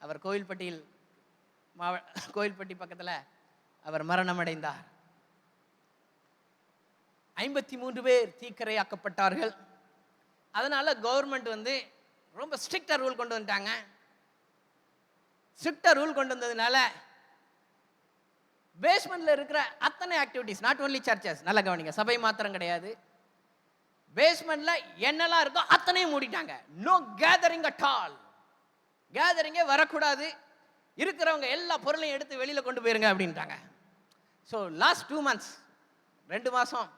அவர் கோயில்பட்டி பக்கத்தில் அவர் மரணம் அடைந்தார். 53 பேர் தீக்கிரையாக்கப்பட்டார்கள். அதனால கவர்மெண்ட் ரொம்ப ஸ்ட்ரிக்டாக ரூல் கொண்டு வந்துட்டாங்க. ஸ்ட்ரிக்டாக ரூல் கொண்டு வந்ததுனால பேஸ்மெண்ட்ல இருக்கிற அத்தனை ஆக்டிவிட்டிஸ், நாட் ஓன்லி சர்ச்சஸ், நல்ல கவனிங்க, சபை மாத்திரம் கிடையாது, பேஸ்மெண்ட்ல என்னெல்லாம் இருக்கோ அத்தனையும் மூடிட்டாங்க. No gathering at all. கேதரிங்கே வரக்கூடாது, இருக்கிறவங்க எல்லா பொருளையும் எடுத்து வெளியில கொண்டு போயிருங்க அப்படின்ட்டாங்க. ஸோ லாஸ்ட் 2 months 2 மாதம்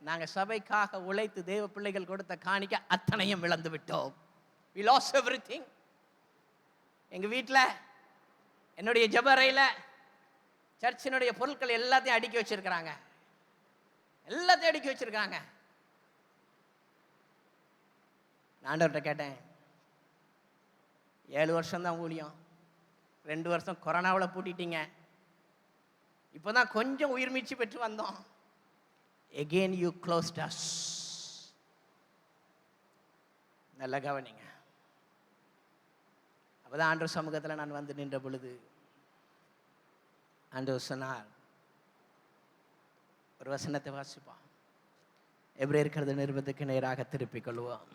நாங்கள் சபைக்காக உழைத்து தேவ பிள்ளைகள் கொடுத்த காணிக்க அத்தனையும் இழந்து விட்டோம். we lost everything. எங்கள் வீட்டில் என்னுடைய ஜபரையில் சர்ச்சினுடைய பொருட்கள் எல்லாத்தையும் அடுக்கி வச்சிருக்கிறாங்க. நான் ஆண்டவர்கிட்ட கேட்டேன், 7 வருஷம்தான் ஊழியம், 2 வருஷம் கொரோனாவில் பூட்டிட்டீங்க, இப்போதான் கொஞ்சம் உயிர் மீட்சி பெற்று வந்தோம். again you closed us. நல்ல கவனிங்க. அப்போதான் ஆண்டவர் சமூகத்தில் நான் வந்து நின்ற பொழுது ஆண்டவர் சொன்னார், ஒரு வசனத்தை வாசிப்போம். எபிரேயர் நிருபத்துக்கு நேராக திருப்பிக் கொள்வோம்.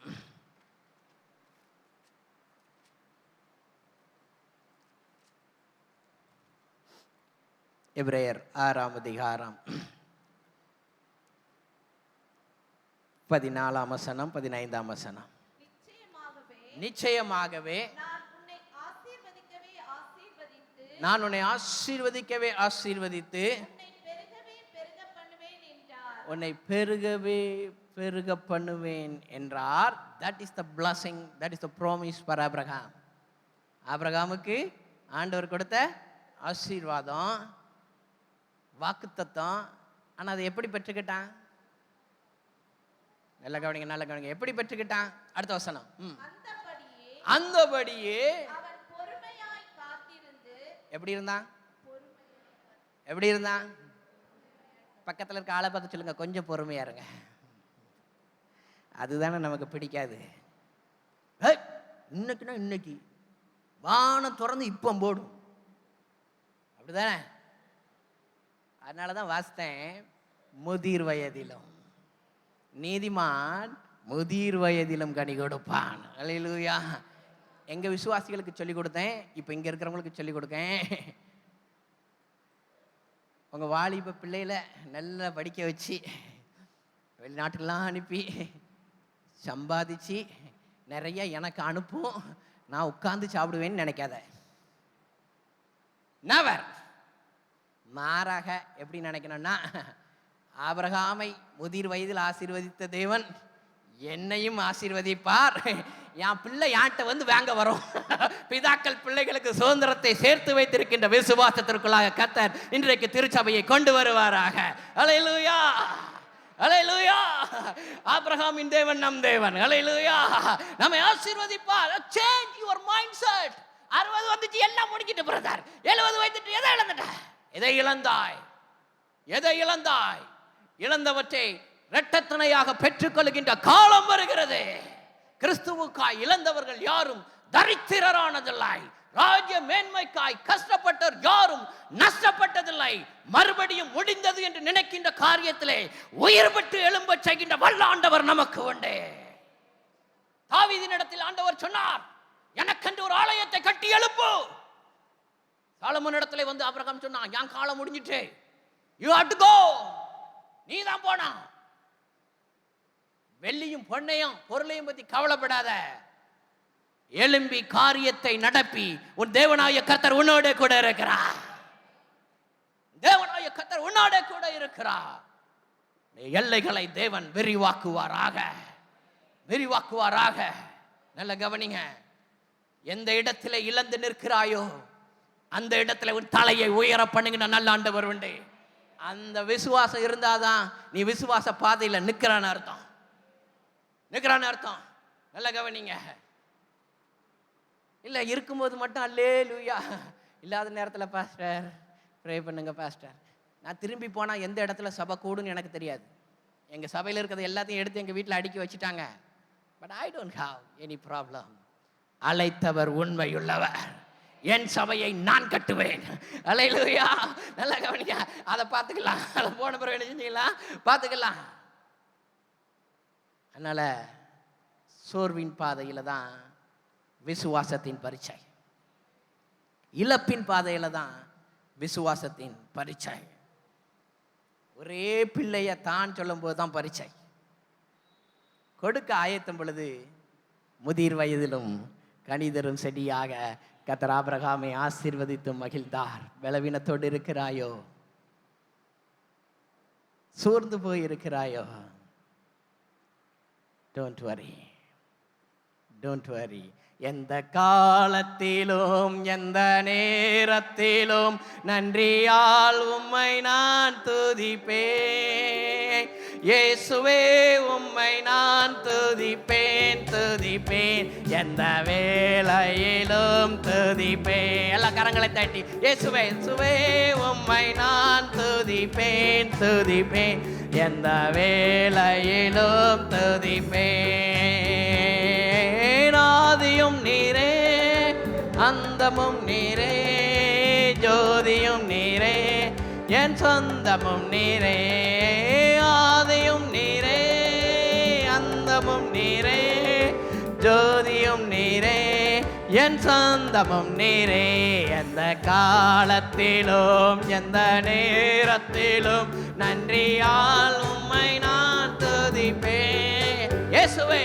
எபிரேயர் 6ஆம் அதிகாரம் 14ஆம் வசனம் 15ஆம் வசனம். நிச்சயமாகவே நான் உன்னை ஆசீர்வதிக்கவே ஆசீர்வதித்து உன்னை பெருகவே பெருக பண்ணுவேன் என்றார். That is the blessing, that is the promise for Abraham. ஆபிரகாமுக்கு ஆண்டவர் கொடுத்த ஆசீர்வாதம், வாக்குத்தத்தம். ஆனால் அதை எப்படி பெற்றுக்கிட்டான்? நல்ல கவனிங்க. எப்படி பெற்றுக்கிட்டான்? அடுத்த வசனம். அந்தபடியே எப்படி இருந்தான்? பக்கத்தில் இருக்க ஆளை பார்த்து சொல்லுங்க, கொஞ்சம் பொறுமையா இருங்க. அதுதானே நமக்கு பிடிக்காது. இன்னைக்குன்னா இன்னைக்கு வானம் திறந்து இப்போ போடும், அப்படிதானே? அதனால தான் வாசித்தேன், முதிர் வயதிலும் நீதிமான் முதிர் வயதிலும் கனி கொடுப்பான். அல்லேலூயா. எங்க விசுவாசிகளுக்கு சொல்லிக் கொடுத்தேன், இப்போ இங்க இருக்கிறவங்களுக்கு சொல்லிக் கொடுக்கேன். உங்க வாலிப பிள்ளையில நல்லா படிக்க வச்சு வெளிநாட்டுக்கெல்லாம் அனுப்பி சம்பாதிச்சு நிறைய எனக்கு அனுப்பும், நான் உட்கார்ந்து சாப்பிடுவேன்னு நினைக்காத. நவர். மாறாக எப்படி நினைக்கணும்னா, ஆபிரகாமை முதிர் வயதில் ஆசீர்வதித்த தேவன் என்னையும் ஆசீர்வதிப்பார். என் பிள்ளை யான்ட்ட வந்து வாங்க வரும். பிதாக்கள் பிள்ளைகளுக்கு சுதந்திரத்தை சேர்த்து வைத்திருக்கின்ற விசுவாசத்திற்குள்ளாக கர்த்தர் இன்றைக்கு திருச்சபையை கொண்டு வருவாராக. அல்லேலூயா, அல்லேலூயா. ஆபிரகாமின் தேவன் நம் தேவன். அல்லேலூயா. நம்மை ஆசீர்வதிப்பார். Change your mindset. 60 வந்துச்சு, எல்லாம் முடிக்கிட்டு பிரதர். 70 வைத்துட்டு எதை இழந்துட்ட? எதை இழந்தாய்? எதை இழந்தாய்? இழந்தவற்றை இரட்டத்தனையாக பெற்றுக்கொள்கின்ற காலம் வருகிறது. கிறிஸ்துவுக்காய் இழந்தவர்கள் யாரும் தரித்திரரானதில்லை. ராஜ்ய மேன்மைக்காய் கஷ்டப்பட்டவர் யாரும் நஷ்டப்பட்டதில்லை. மறுபடியும் முடிந்தது என்று நினைக்கின்ற காரியத்திலே உயிர் பெற்று எழும்ப செய்கின்ற வல்ல ஆண்டவர் நமக்கு உண்டு. தாவீதின் இடத்தில் ஆண்டவர் சொன்னார், எனக்கென்று ஒரு ஆலயத்தை கட்டி எழுப்பு. சாலமோன் இடத்துல வந்து ஆபிரகாம் சொன்னான், என் காலம் முடிஞ்சிட்டு, யூ ஹேவ் டு கோ, நீ தான் போனா. வெள்ளியும் பொன்னையும் பொருளையும் பத்தி கவலைப்படாத, எழும்பி காரியத்தை நடப்பி உன் தேவனாய கர்த்தர் உன்னோட கூட இருக்கிறார். தேவனாய கர்த்தர் உன்னோட கூட இருக்கிறார். எல்லைகளை தேவன் விரிவாக்குவாராக, விரிவாக்குவாராக. நல்ல கவனிங்க. எந்த இடத்துல இழந்து நிற்கிறாயோ அந்த இடத்துல உன் தலையை உயர பண்ணுங்க. நல்ல ஆண்டவர் உண்டு. அந்த விசுவாசம் இருந்தாதான் நீ விசுவாச பாதையில் நிற்கிறான்னு அர்த்தம், நிற்கிறான்னு அர்த்தம். நல்ல கவனிங்க. இல்லை இருக்கும்போது மட்டும் அல்லேலூயா, இல்லாத நேரத்தில் பாஸ்டர் ப்ரே பண்ணுங்க பாஸ்டர். நான் திரும்பி போனால் எந்த இடத்துல சபை கூடுன்னு எனக்கு தெரியாது. எங்கள் சபையில் இருக்கிறது எல்லாத்தையும் எடுத்து எங்கள் வீட்டில் அடுக்கி வச்சுட்டாங்க. But I don't have any problem. அழைத்தவர் உண்மையுள்ளவர், என் சபையை நான் கட்டுவேன். அல்லேலூயா. நல்லா கவனிங்க. அதை பார்த்துக்கலாம், அதை போன பிறகு என்ன செஞ்சீங்களா பார்த்துக்கலாம். அதனால சோர்வின் பாதையில தான் விசுவாசத்தின் பரீட்சை, இழப்பின் பாதையில தான் விசுவாசத்தின் பரீட்சை. ஒரே பிள்ளைய தான் சொல்லும் போது தான் பரீட்சை. கொடுக்க ஆயத்தம் பொழுது முதிர் வயதிலும் கனிதரும் செடியாக கர்த்தர் ஆபிரகாமை ஆசீர்வதித்து மகிழ்ந்தார். பலவீனத்தோடு இருக்கிறாயோ? சோர்ந்து போய் இருக்கிறாயோ? Don't worry, don't worry. எந்த காலத்திலும் எந்த நேரத்திலும் நன்றியால் உம்மை நான் துதிப்பேன். இயேசுவே உம்மை நான் துதிப்பேன், துதிப்பேன். எந்த வேளையிலும் துதிப்பேன். எல்லா கரங்களை தட்டி இயேசுவே, இயேசுவே உம்மை நான் துதிப்பேன், துதிப்பேன். எந்த வேளையிலும் துதிப்பேன். ஆதியும் நீரே, அந்தமும் நீரே, ஜோதியும் நீரே, என் சொந்தமும் நீரே. ஆதியும் நீரே, அந்தமும் நீரே, ஜோதியும் நீரே, என் சொந்தமும் நீரே. எந்த காலத்திலும் எந்த நேரத்திலும் நன்றியால் உம்மை நான் துதிப்பேன். இயேசுவே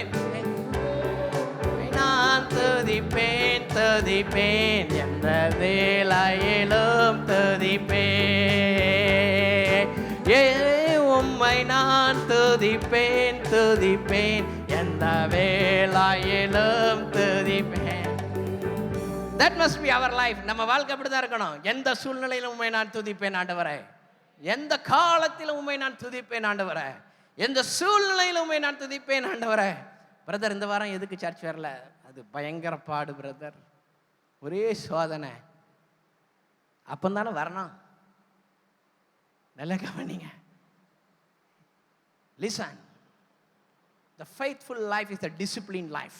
நான் துதிப்பேன், துதிப்பேன். எந்த வேளையிலும் துதிப்பேன். உம்மை நான் துதிப்பேன், துதிப்பேன். எந்த வேளையிலும் துதிப்பேன். That must be our life. நம்ம வாழ்க்கை அப்படிதான் இருக்கணும். எந்த சூழ்நிலையிலும் உம்மை நான் துதிப்பேன் ஆண்டவரே, எந்த காலத்திலும் உம்மை நான் துதிப்பேன் ஆண்டவரே, எந்த சூழ்நிலையிலும் உம்மை நான் துதிப்பேன் ஆண்டவரே. பிரதர் இந்த வாரம் எதுக்கு சர்ச் வரல? அது பயங்கர பாடு பிரதர், ஒரே சோதனை. அப்பந்தானே வரணும். நல்ல கவனிங்க. Listen, the faithful life is the disciplined life.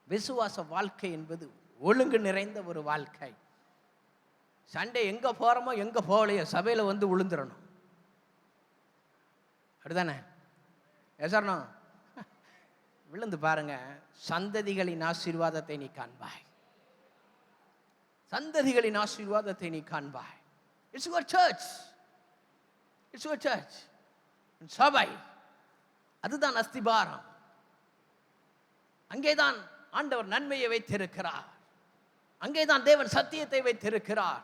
விசுவாச வாழ்க்கை என்பது ஒழுங்கு நிறைந்த ஒரு வாழ்க்கை. சண்டே எங்க போறோமோ எங்க போகலையோ சபையில வந்து விழுந்துடணும். அப்படிதானே? ஏசர்னோ விழுந்து பாருங்க, சந்ததிகளின் ஆசீர்வாதத்தை நீ காண்பாய். சந்ததிகளின் ஆசீர்வாதத்தை நீ காண்பாய். It's your search, it's your search. சபை. அதுதான் அஸ்திபாரம். அங்கேதான் ஆண்டவர் நன்மையை வைத்திருக்கிறார். அங்கேதான் தேவன் சத்தியத்தை வைத்திருக்கிறார்.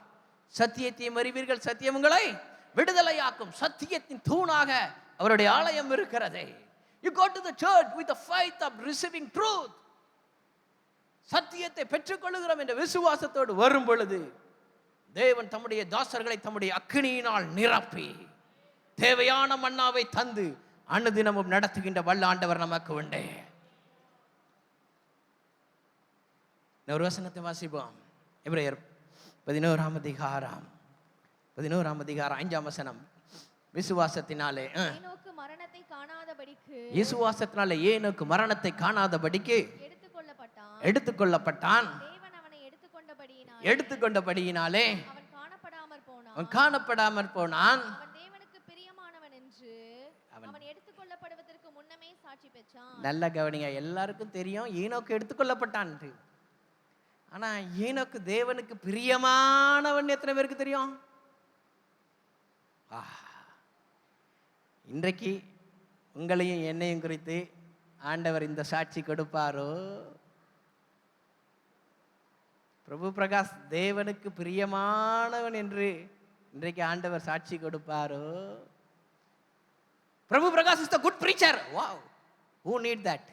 சத்தியத்தையும் அறிவீர்கள், சத்தியம் உங்களை விடுதலையாக்கும். சத்தியத்தின் தூணாக அவருடைய ஆலயம் இருக்கிறது. You go to the church with the faith of receiving truth. சத்தியத்தை பெற்றுக்கொள்கிறோம் என்ற விசுவாசத்தோடு வரும் பொழுது தேவன் தம்முடைய தாசர்களை தம்முடைய அக்கினியினால் நிரப்பி தேவையான மன்னாவை தந்து அனுதினமும் நடத்துகின்ற வல்ல ஆண்டவர் நமக்கு உண்டு. ஒரு வசனத்தை வாசிப்போம். எபிரேயர் 11ஆம் அதிகாரம் 5ஆம் வசனம். விசுவாசத்தினாலே ஏனோக்கு மரணத்தை காணாதபடிக்கு விசுவாசத்தினாலே ஏனோக்கு மரணத்தை காணாதபடிக்கு எடுத்துக்கொள்ளப்பட்டான். தேவன் அவனை எடுத்துக்கொண்டபடியினாலே அவன் காணப்படாமற் போனான். அவன் தேவனுக்கு பிரியமானவன் என்று அவன் எடுத்துக்கொள்ளப்படுவதற்கு முன்னமே சாட்சி பெற்றான். நல்ல கவனிங்க. எல்லாருக்கும் தெரியும் ஏனோக்கு எடுத்துக்கொள்ளப்பட்டான். ஆனா ஏனோக்கு தேவனுக்கு பிரியமானவன் எத்தனை பேருக்கு தெரியும்? இன்றைக்கு உங்களையும் என்னையும் குறித்து ஆண்டவர் இந்த சாட்சி கொடுப்பாரோ? பிரபு பிரகாஷ் தேவனுக்கு பிரியமானவன் என்று இன்றைக்கு ஆண்டவர் சாட்சி கொடுப்பாரோ? Prabhu Prakash is the good preacher. Wow, who need that?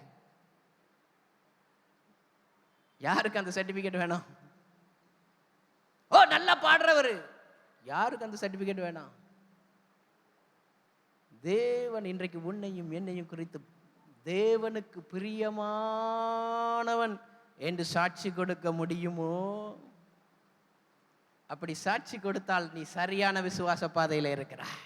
யாருக்கு அந்த சர்டிபிகேட் வேணும்? ஓ, நல்லா பாடுறவர். யாருக்கு அந்த சர்டிபிகேட் வேணும்? தேவன் இன்றைக்கு உன்னையும் என்னையும் குறித்து தேவனுக்கு பிரியமானவன் என்று சாட்சி கொடுக்க முடியுமோ? அப்படி சாட்சி கொடுத்தால் நீ சரியான விசுவாச பாதையில் இருக்கிறாய்.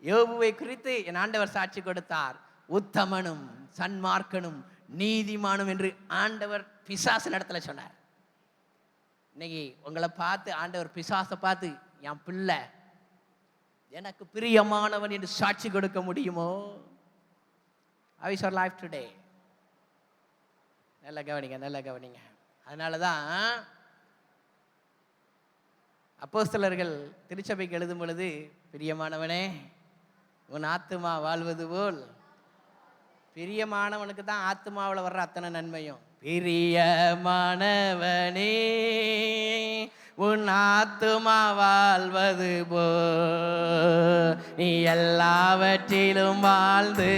யோபுவை குறித்து என் ஆண்டவர் சாட்சி கொடுத்தார். உத்தமனும் சன்மார்க்கனும் நீதிமானும் என்று ஆண்டவர் பிசாசு இடத்துல சொன்னார். இன்னைக்கு உங்களை பார்த்து ஆண்டவர் பிசாசை பார்த்து என் பிள்ளை எனக்கு பிரியமானவன் என்று சாட்சி கொடுக்க முடியுமோ? How is your life today? நல்ல கவனிங்க. அதனால தான் அப்போஸ்தலர்கள் திருச்சபைக்கு எழுதும் பொழுது, பிரியமானவனே உன் ஆத்துமா வாழ்வது போல். பிரியமானவனுக்கு தான் ஆத்துமாவில் வர்ற அத்தனை நன்மையும். பிரியமானவனே உன் ஆத்துமா வாழ்வது போ, நீ எல்லாவற்றிலும் வாழ்ந்து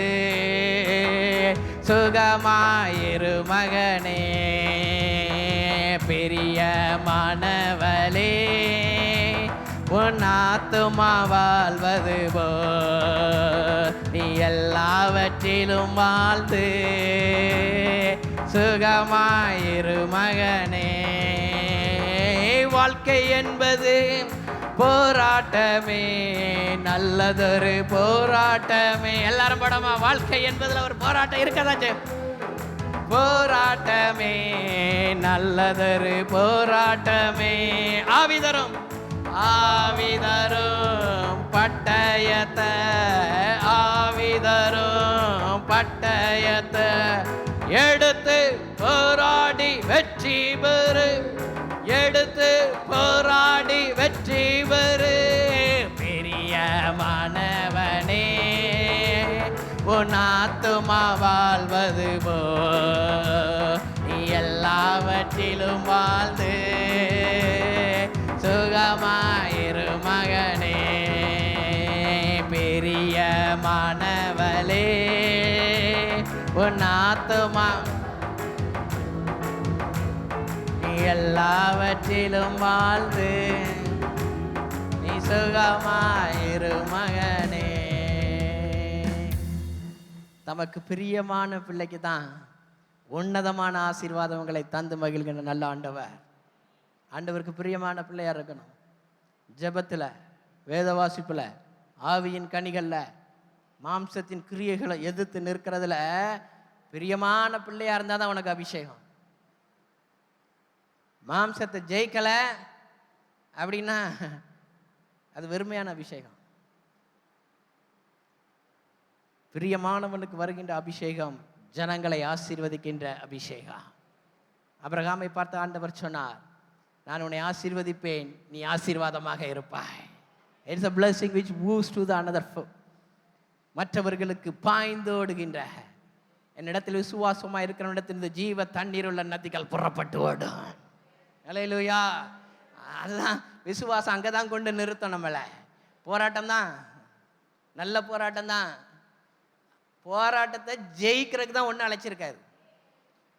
சுகமாயிரு மகனே. பிரியமானவளே உன் ஆத்துமா வாழ்வது போ, நீ எல்லாவற்றிலும் வாழ்ந்து சுகமாயிரு மகனே. வாழ்க்கை என்பது போராட்டமே, நல்லதொரு போராட்டமே. எல்லாரும் படமா, வாழ்க்கை என்பதுல ஒரு போராட்டம் இருக்கதாச்சு. போராட்டமே, நல்லதொரு போராட்டமே. ஆவிதரும் பட்டயத்தை, ஆவிதரும் பட்டயத்தை எடுத்து போராடி வெற்றி பெறு, எடுத்து போராடி வெற்றி பெறு. பிரியமானவனே உன் ஆத்துமா வாழ்வது போ, நீ எல்லாவற்றிலும் வாழ்ந்து சுகமாயிரு மகனே. பிரியமானவளே உன் ஆத்துமா எல்லாவற்றிலும் வாழ்ந்து நீ சுகமாயிரு மகனே. தமக்கு பிரியமான பிள்ளைக்கு தான் உன்னதமான ஆசீர்வாதங்களை தந்து மகிழ்கின்ற நல்ல ஆண்டவர். ஆண்டவருக்கு பிரியமான பிள்ளையா இருக்கணும். ஜெபத்தில், வேத வாசிப்பில், ஆவியின் கனிகளில், மாம்சத்தின் கிரியைகளை எதிர்த்து நிற்கிறதுல பிரியமான பிள்ளையா இருந்தால் தான் உனக்கு அபிஷேகம். மாம்சத்தை ஜெயிக்கல அப்படின்னா அது வெறுமையான அபிஷேகம். பிரியமானவனுக்கு வருகின்ற அபிஷேகம் ஜனங்களை ஆசீர்வதிக்கின்ற அபிஷேகம். ஆபிரகாமை பார்த்து ஆண்டவர் சொன்னார், நான் உன்னை ஆசீர்வதிப்பேன், நீ ஆசீர்வாதமாக இருப்பாய். It's a blessing which moves to the another மற்றவர்களுக்கு பாய்ந்தோடுகின்ற என்னிடத்தில் விசுவாசமா இருக்கிறவனிடத்தில் இந்த ஜீவ தண்ணீர் உள்ள நதிகள் புறப்பட்டு ஓடும். அல்லேலூயா. அதுதான் விசுவாசம். அங்கே தான் கொண்டு நிறுத்தம் நம்மளை. போராட்டம் தான், நல்ல போராட்டம் தான். போராட்டத்தை ஜெயிக்கிறதுக்கு தான் ஒன்றும் அழைச்சிருக்காரு.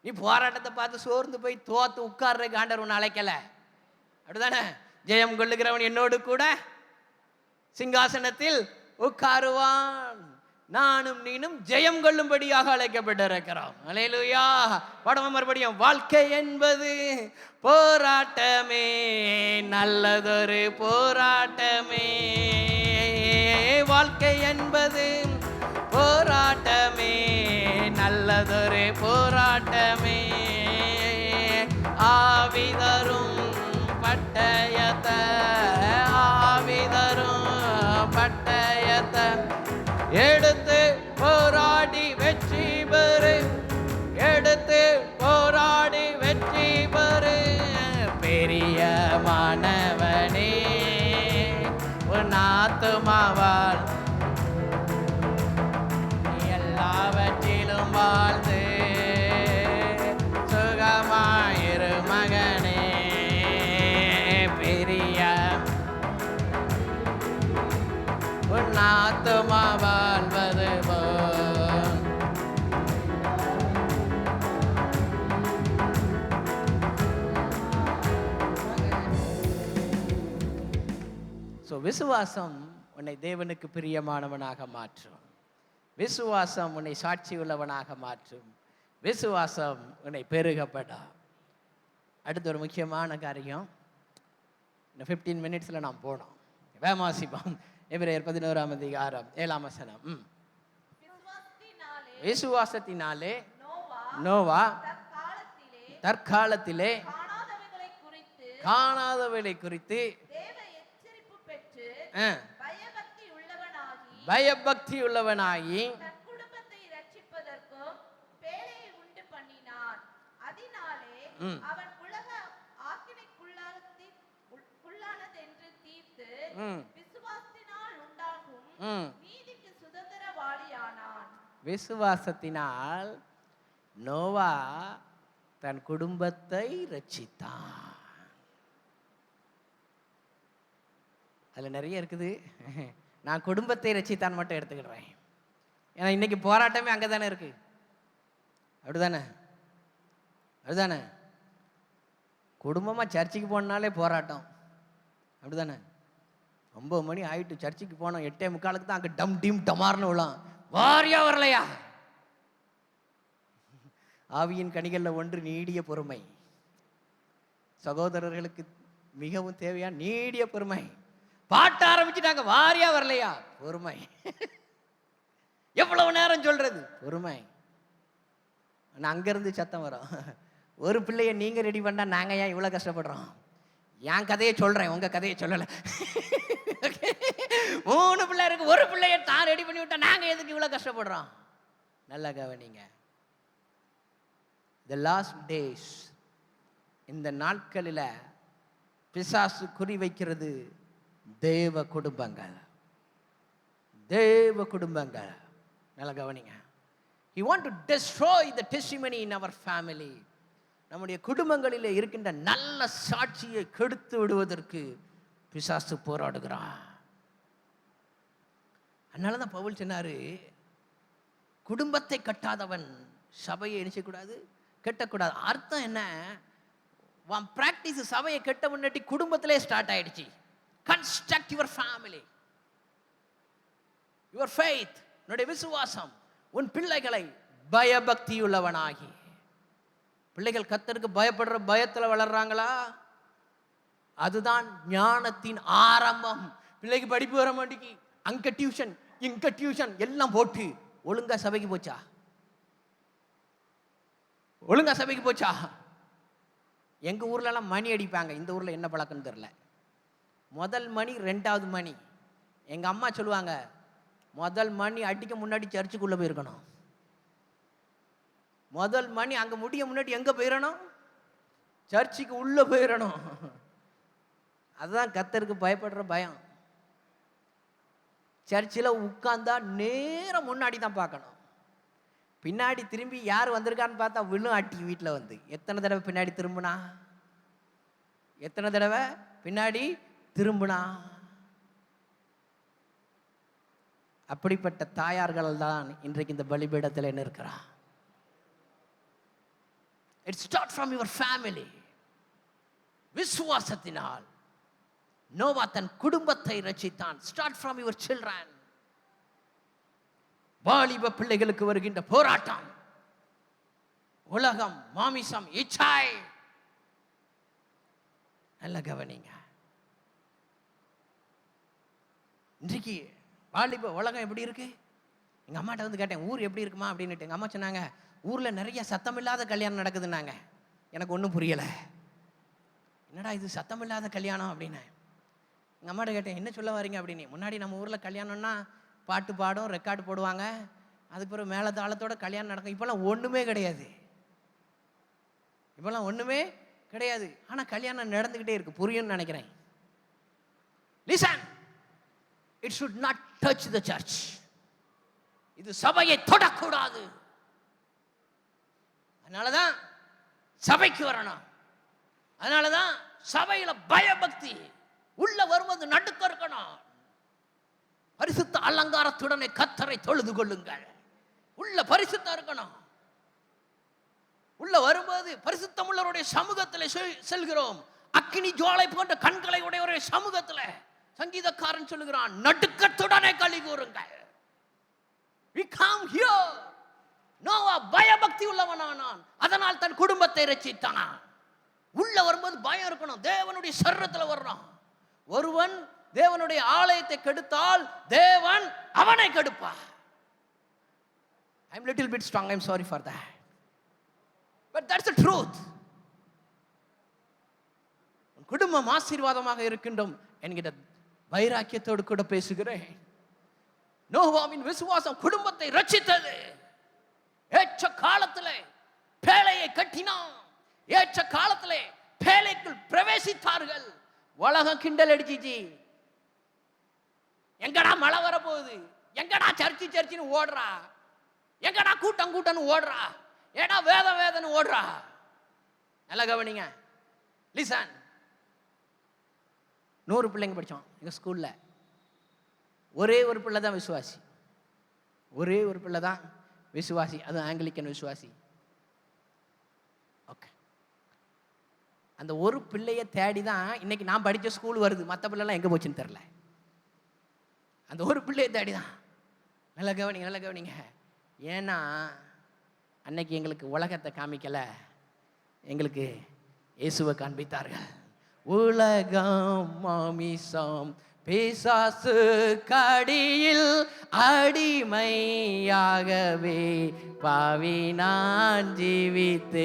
நீ போராட்டத்தை பார்த்து சோர்ந்து போய் தோத்து உட்கார்றதுக்கு ஆண்டவர் ஒன்று அழைக்கல. அப்படிதானே? ஜெயம் கொள்ளுகிறவன் என்னோடு கூட சிங்காசனத்தில் உட்காருவான், நானும் நீனும் ஜெயம் கொள்ளும்படியாக அழைக்கப்பட்டிருக்கிறோம். அல்லேலூயா. பாடுவோம் மறுபடியும். வாழ்க்கை என்பது போராட்டமே, நல்லதொரு போராட்டமே. வாழ்க்கை என்பது போராட்டமே, நல்லதொரு போராட்டமே. ஆவிதரும் பட்டயத்தை, ஆவிதரும் பட்டயத்தை எடுத்து போராடி வெற்றி பெறு, எடுத்து போராடி வெற்றி பெறு. பெரிய மாணவனே, உன் ஆத்துமாவால் எல்லாவற்றிலும் வாழ்ந்து சுகமாயிரு மகனே. பெரிய உன் ஆத்துமா வாழ்வது போல். விசுவாசம் உன்னை தேவனுக்கு பிரியமானவனாக மாற்றும். விசுவாசம் உன்னை சாட்சி உள்ளவனாக மாற்றும். விசுவாசம் உன்னை பெருகப்படா. அடுத்த ஒரு முக்கியமான காரியம், இந்த 15 மினிட்ஸில் நாம் போனோம். வேமாசிப்போம். எபிரேயர் 11ஆம் அதிகாரம் 7ஆம் வசனம். விசுவாசத்தினாலே நோவா தற்காலத்திலே காணாதவைகளை குறித்து பயபக்தி உள்ளவனாகி விசுவாசத்தினால் நோவா தன் குடும்பத்தை ரட்சித்தான். அதுல நிறைய இருக்குது. நான் குடும்பத்தை ரட்சித்தான் மட்டும் எடுத்துக்கிடுறேன். ஏன்னா இன்னைக்கு போராட்டமே அங்கே தானே இருக்கு. அப்படிதானே? அப்படிதானே? குடும்பமாக சர்ச்சுக்கு போனாலே போராட்டம். அப்படிதானே? 9 மணி ஆயிட்டு சர்ச்சுக்கு போனோம், 8:45 தான் அங்கே டம் டீம் டமார்னு விழாம். வாரியா வரலையா? ஆவியின் கனிகளில் ஒன்று நீடிய பொறுமை. சகோதரர்களுக்கு மிகவும் தேவையான நீடிய பொறுமை. பாட்ட ஆரம்பிச்சுட்டாங்க, வாரியா வரலையா? பொறுமை. எவ்வளவு நேரம் சொல்றது? பொறுமை. அங்கிருந்து சத்தம் வரும், ஒரு பிள்ளைய நீங்க ரெடி பண்ணா நாங்க ஏன் இவ்வளவு கஷ்டப்படுறோம்? என் கதையை சொல்றேன், உங்க கதையை சொல்லல. 3 பிள்ளை இருக்கு, ஒரு பிள்ளைய தான் ரெடி பண்ணி விட்டா நாங்க எதுக்கு இவ்வளவு கஷ்டப்படுறோம்? நல்லா கவனிங்க. The last days, இந்த நாட்களில் பிசாசு குறி வைக்கிறது தேவ குடும்பங்கள். தேவ குடும்பங்கள். நல்லா கவனிங்க. He want to destroy the testimony in our family. நம்முடைய குடும்பங்களிலே இருக்கின்ற நல்ல சாட்சியை கெடுத்து விடுவதற்கு பிசாசு போராடுகிறான். அதனால தான் பவுல் சொன்னாரு, குடும்பத்தை சபையை நினைச்சக்கூடாது, கெட்டக்கூடாது. அர்த்தம் என்ன? பிராக்டிஸ் சபையை கெட்ட முன்னாடி குடும்பத்திலே ஸ்டார்ட் ஆயிடுச்சு. Construct your family, your faith. உன்னுடைய விசுவாசம் உன் பிள்ளைகளை பயபக்தி உள்ளவனாகி. பிள்ளைகள் கர்த்தருக்கு பயப்படுற பயத்தில் வளர்றாங்களா? அதுதான் ஞானத்தின் ஆரம்பம். பிள்ளைக்கு படிப்பு வர மாட்டேங்கி, அங்க டியூஷன் இங்க டியூஷன் எல்லாம் போட்டு ஒழுங்கா சபைக்கு போச்சா? ஒழுங்கா சபைக்கு போச்சா? எங்க ஊர்ல எல்லாம் மணி அடிப்பாங்க. இந்த ஊர்ல என்ன பழக்கம்னு தெரியல. முதல் மணி, 2வது மணி. எங்க அம்மா சொல்லுவாங்க, முதல் மணி அடிக்க முன்னாடி சர்ச்சுக்குள்ள போயிருக்கணும். முதல் மணி அங்க முடிய முன்னாடி எங்க போயிடணும்? சர்ச்சுக்கு உள்ள போயிடணும். அதுதான் கர்த்தருக்கு பயப்படுற பயம். சர்ச்சில் உட்கார்ந்தா நேரம் முன்னாடி தான் பார்க்கணும். பின்னாடி திரும்பி யார் வந்திருக்கான்னு பார்த்தா விழும் அட்டி வீட்டில் வந்து. எத்தனை தடவை பின்னாடி திரும்பினா? எத்தனை தடவை பின்னாடி திரும்பினா? அப்படிப்பட்ட தாயார்கள் தான் இன்றைக்கு இந்த பலிபீடத்தில் என்ன இருக்கிறா? It start from your family. விசுவாசத்தினால் நோவா தன் குடும்பத்தை ரட்சித்தான். Start from your children. வாலிப பிள்ளைகளுக்கு வருகின்ற போராட்டம், உலகம், மாமிசம், இச்சை. நல்ல கவனிங்க. இன்றைக்கு வாலிப உலகம் எப்படி இருக்கு? எங்கள் அம்மாட்ட வந்து கேட்டேன், ஊர் எப்படி இருக்குமா அப்படின்னுட்டு. எங்கள் அம்மா சொன்னாங்க, ஊரில் நிறைய சத்தமில்லாத கல்யாணம் நடக்குதுன்னாங்க. எனக்கு ஒன்றும் புரியலை. என்னடா இது சத்தமில்லாத கல்யாணம் அப்படின்னு எங்கள் அம்மாட்ட கேட்டேன், என்ன சொல்ல வரீங்க அப்படின்னு. முன்னாடி நம்ம ஊரில் கல்யாணம்னா பாட்டு பாடும், ரெக்கார்டு போடுவாங்க, அதுக்கு பிறகு மேலே தாளத்தோட கல்யாணம் நடக்கும். இப்போல்லாம் ஒன்றுமே கிடையாது. இப்போல்லாம் ஒன்றுமே கிடையாது. ஆனால் கல்யாணம் நடந்துக்கிட்டே இருக்கு. புரியும்னு நினைக்கிறேன். Listen, it should not touch the church. இது சபையை தொடக்கூடாது. அதனாலதான் சபைக்கு வரணும். அதனாலதான் சபையில பயபக்தி உள்ள வருவது நடுக்க இருக்கணும். பரிசுத்த அலங்காரத்துடனே கர்த்தரை தொழுது கொள்ளுங்கள். உள்ள பரிசுத்தம் இருக்கணும். உள்ள வரும்போது பரிசுத்தமுள்ளவருடைய சமூகத்தில் செல்கிறோம். அக்கினி ஜுவாலை போன்ற கண்களை உடையவருடைய சமூகத்தில் சங்கீதக்காரன் சொல்லுகிறான், நடுக்கத்துடனே களி கூறுங்கள். We come here. நோவா பயபக்தி உள்ளவனானான். அதனால் தன் குடும்பத்தை ரட்சித்தான். உள்ள வரும்போது பயம் இருக்கணும். தேவனுடைய சரீரத்தில் வர்றான். ஒருவன் தேவனுடைய ஆலயத்தை கெடுத்தால் தேவன் அவனை கெடுப்பார். I'm little bit strong. I'm sorry for that. But that's the truth. குடும்பம் ஆசீர்வாதமாக இருக்கின்றோம் என்கிற வைராக்கியத்தோடு கூட பேசுகிறேன். நோவாவின் விசுவாசம் குடும்பத்தை ரட்சித்தது. ஏற்ற காலத்திலே பேழையை கட்டினான். ஏற்ற காலத்திலே பேழைக்குள் பிரவேசித்தார்கள். உலகம் கிண்டல் அடிச்சிச்சு. எங்கடா மழை வரப்போகுது, எங்கடா சர்ச்சின்னு ஓடுறா, எங்கடா கூட்டம்னு ஓடுறா, ஏடா வேதன்னு ஓடுறா. நல்லா கவனிங்க. லிசன், 100 பிள்ளைங்க படித்தோம் எங்கள் ஸ்கூலில். ஒரே ஒரு பிள்ளை தான் விசுவாசி. ஒரே ஒரு பிள்ளை தான் விசுவாசி. அது ஆங்கிலிக்கன் விசுவாசி. ஓகே, அந்த ஒரு பிள்ளையை தேடி தான் இன்னைக்கு நான் படித்த ஸ்கூல் வருது. மற்ற பிள்ளைலாம் எங்கே போச்சுன்னு தெரில. அந்த ஒரு பிள்ளையை தேடி தான். நல்லா கவனிங்க, நல்லா கவனிங்க. ஏன்னா அன்னைக்கு எங்களுக்கு உலகத்தை காமிக்கலை, எங்களுக்கு இயேசுவை காண்பித்தார்கள். உலகம், மாமிசம், பிசாசு கடியில் அடிமையாகவே பாவி நான் ஜீவித்தேன்.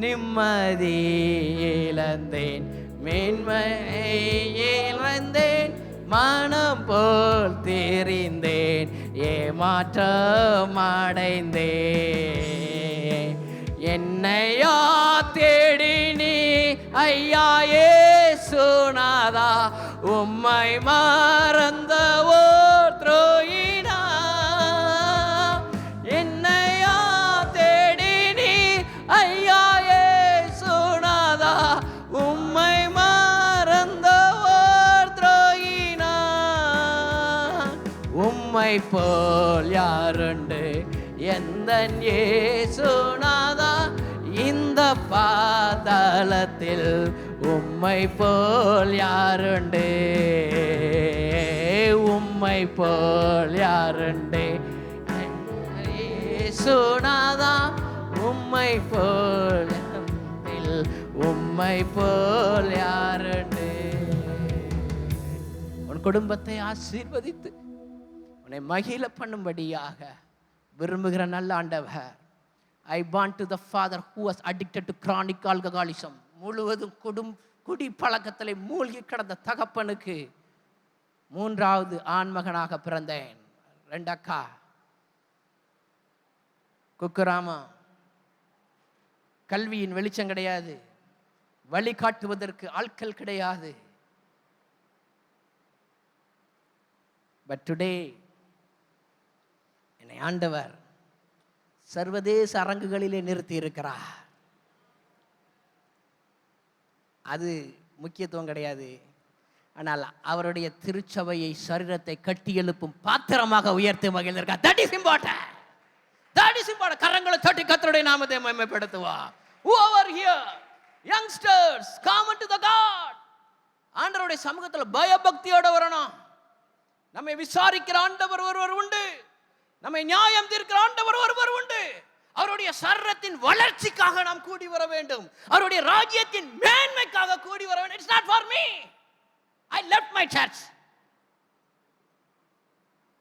நிம்மதி இழந்தேன், மேன்மை இழந்தேன், மனம் போல் தெரிந்தேன், ஏமாற்றம் அடைந்தேன். என்னையா தேடி நீ ஐயா இயேசுநாதா, உம்மை மறந்தவோ துரோகினா. என்னையா தேடி நீ ஐயா இயேசுநாதா, உம்மை மறந்தவோ துரோகினா. உம்மை போல் யாருண்டு எந்தன் இயேசுநாதா, இந்த பாதாளத்தில் உம்மை போல் யாருண்டு, உம்மை போல் யாருண்டு இயேசுநாதா, உம்மை போல் உம்மை போல் யாருண்டு. உன் குடும்பத்தை ஆசீர்வதித்து உன்னை மகிழ பண்ணும்படியாக விரும்புகிற நல்ல ஆண்டவர். I want to the father who was addicted to chronic alcoholism. முழுவதும் குடி பழக்கத்திலே மூழ்கி கிடந்த தகப்பனுக்கு 3வது ஆண்மகனாக பிறந்தேன். 2 அக்கா, குக்குராமா. கல்வியின் வெளிச்சம் கிடையாது, வழிகாட்டுவதற்கு ஆட்கள் கிடையாது. பட் டுடே என்னை ஆண்டவர் சர்வதேச அரங்குகளிலே நிறுத்தி இருக்கிறார். அது முக்கியத்துவம் கிடையாது. ஆனால் அவருடைய திருச்சபையை சரீரத்தை கட்டி எழுப்பும் பாத்திரமாக உயர்த்தி மகிழ்ந்திருக்கார். That is important. That is important. கரங்களை தட்டி கர்த்தருடைய நாமத்தை மகிமைப்படுத்துவா. Whoever here, youngsters, come unto the God. ஆண்டவருடைய சமூகத்தில் பயபக்தியோட வரணும். நம்மை விசாரிக்கிற ஆண்டவர் ஒருவர் உண்டு. நம்மை நியாயம் தீர்க்கிற ஆண்டவர் ஒருவர் உண்டு. அவருடைய சரீரத்தின் வளர்ச்சிக்காக நாம் கூடி வர வேண்டும். அவருடைய ராஜ்யத்தின் மேன்மைக்காக கூடி வர வேண்டும். It's not for me. I left my church.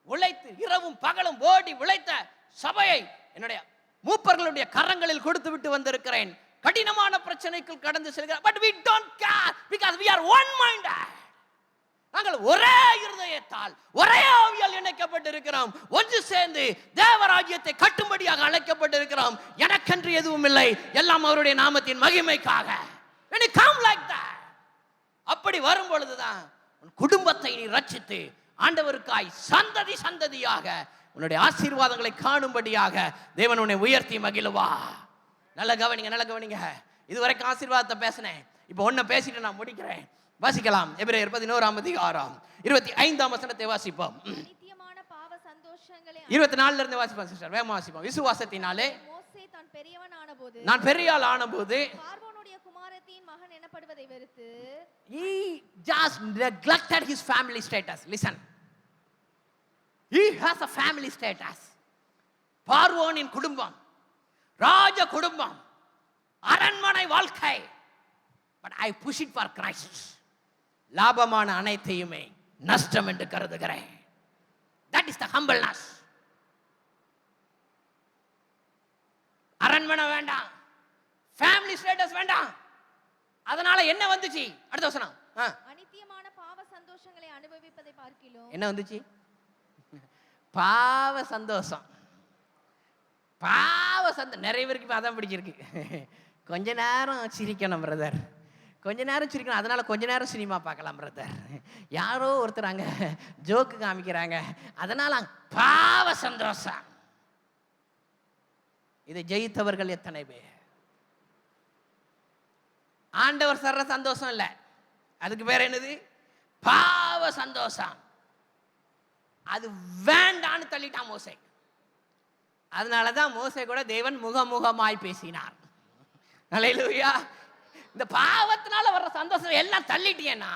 உழைத்து இரவும் பகலும் ஓடி உழைத்த சபையை என்னுடைய மூப்பர்களுடைய கரங்களில் கொடுத்து விட்டு வந்திருக்கிறேன். கடினமான பிரச்சனைக்குள் கடந்து செல்கிறோம். But we don't care because we are one minded. நாங்கள் ஒரே இருதயத்தால் ஒரே ஆவியால் இணைக்கப்பட்டிருக்கிறோம். ஒன்று சேர்ந்து தேவராஜ்யத்தை கட்டும்படியாக அழைக்கப்பட்டிருக்கிறோம். எனக்கென்று எதுவும் இல்லை, எல்லாம் அவருடைய நாமத்தின் மகிமைக்காக. When you come like that, அப்படி வரும் பொழுதுதான் உன் குடும்பத்தை நீ ரட்சித்து ஆண்டவருக்காய் சந்ததி சந்ததியாக உன்னுடைய ஆசீர்வாதங்களை காணும்படியாக தேவன் உன்னை உயர்த்தி மகிழுவா. நல்ல கவனிங்க, நல்ல கவனிங்க. இதுவரைக்கும் ஆசீர்வாதத்தை பேசினேன். இப்போ ஒன்ன பேசிட்டு நான் முடிக்கிறேன். வாசிக்கலாம். எபிரேயர் 11:25 வாசிப்போம். நித்தியமான பாவ சந்தோஷங்களை 24 இருந்து வாசிப்போம் சிஸ்டர். வேகமா வாசிப்போம். விசுவாசத்தினாலே மோசே தான் பெரியவன் ஆனபோது நான் பெரியாள் ஆனபோது பார்வோனுடைய குமாரத்தின் மகன் எனப்படுவதை வெறுத்து he just neglected his family status. Listen, he has a family status. பார்வோனின் குடும்பம், ராஜ குடும்பம், அரண்மனை வாழ்க்கை. But I push it for Christ. லாபமான அனைத்தையுமே நஷ்டம் என்று கருதுகிறேன். That is the humbleness. அரண்மனை வேண்டாம், ஃபேமிலி ஸ்டேட்டஸ் வேண்டாம். அதனால என்ன வந்துச்சு? அடுத்த வசனம். அநித்தியமான பாவ சந்தோஷங்களை அனுபவிப்பதை பார்க்கிலும் என்ன வந்துச்சு? பாவ சந்தோஷம். பாவ சந்தோஷம் நிறைய பேருக்கு அதான் பிடிச்சிருக்கு. கொஞ்ச நேரம் சிரிக்கணும் பிரதர், கொஞ்ச நேரம் சிரிக்கணும். அதனால கொஞ்ச நேரம் சினிமா பார்க்கலாம் பிரதர். யாரோ ஒருத்தர் அங்க ஜோக்கு காமிக்கிறாங்க, அதனால பாவ சந்தோஷம். இதை ஜெயித்தவர்கள் எத்தனை பேர்? ஆண்டவர் சர்ற சந்தோஷம் இல்லை, அதுக்கு பேர் என்னது? பாவ சந்தோஷம். அது வேண்டான்னு தள்ளிட்டான் மோசே. அதனாலதான் மோசே கூட தேவன் முகமுகமாய் பேசினார். அல்லேலூயா. இந்த பாவத்தினால வர்ற சந்தோஷம் எல்லாம் தள்ளிட்டீங்கன்னா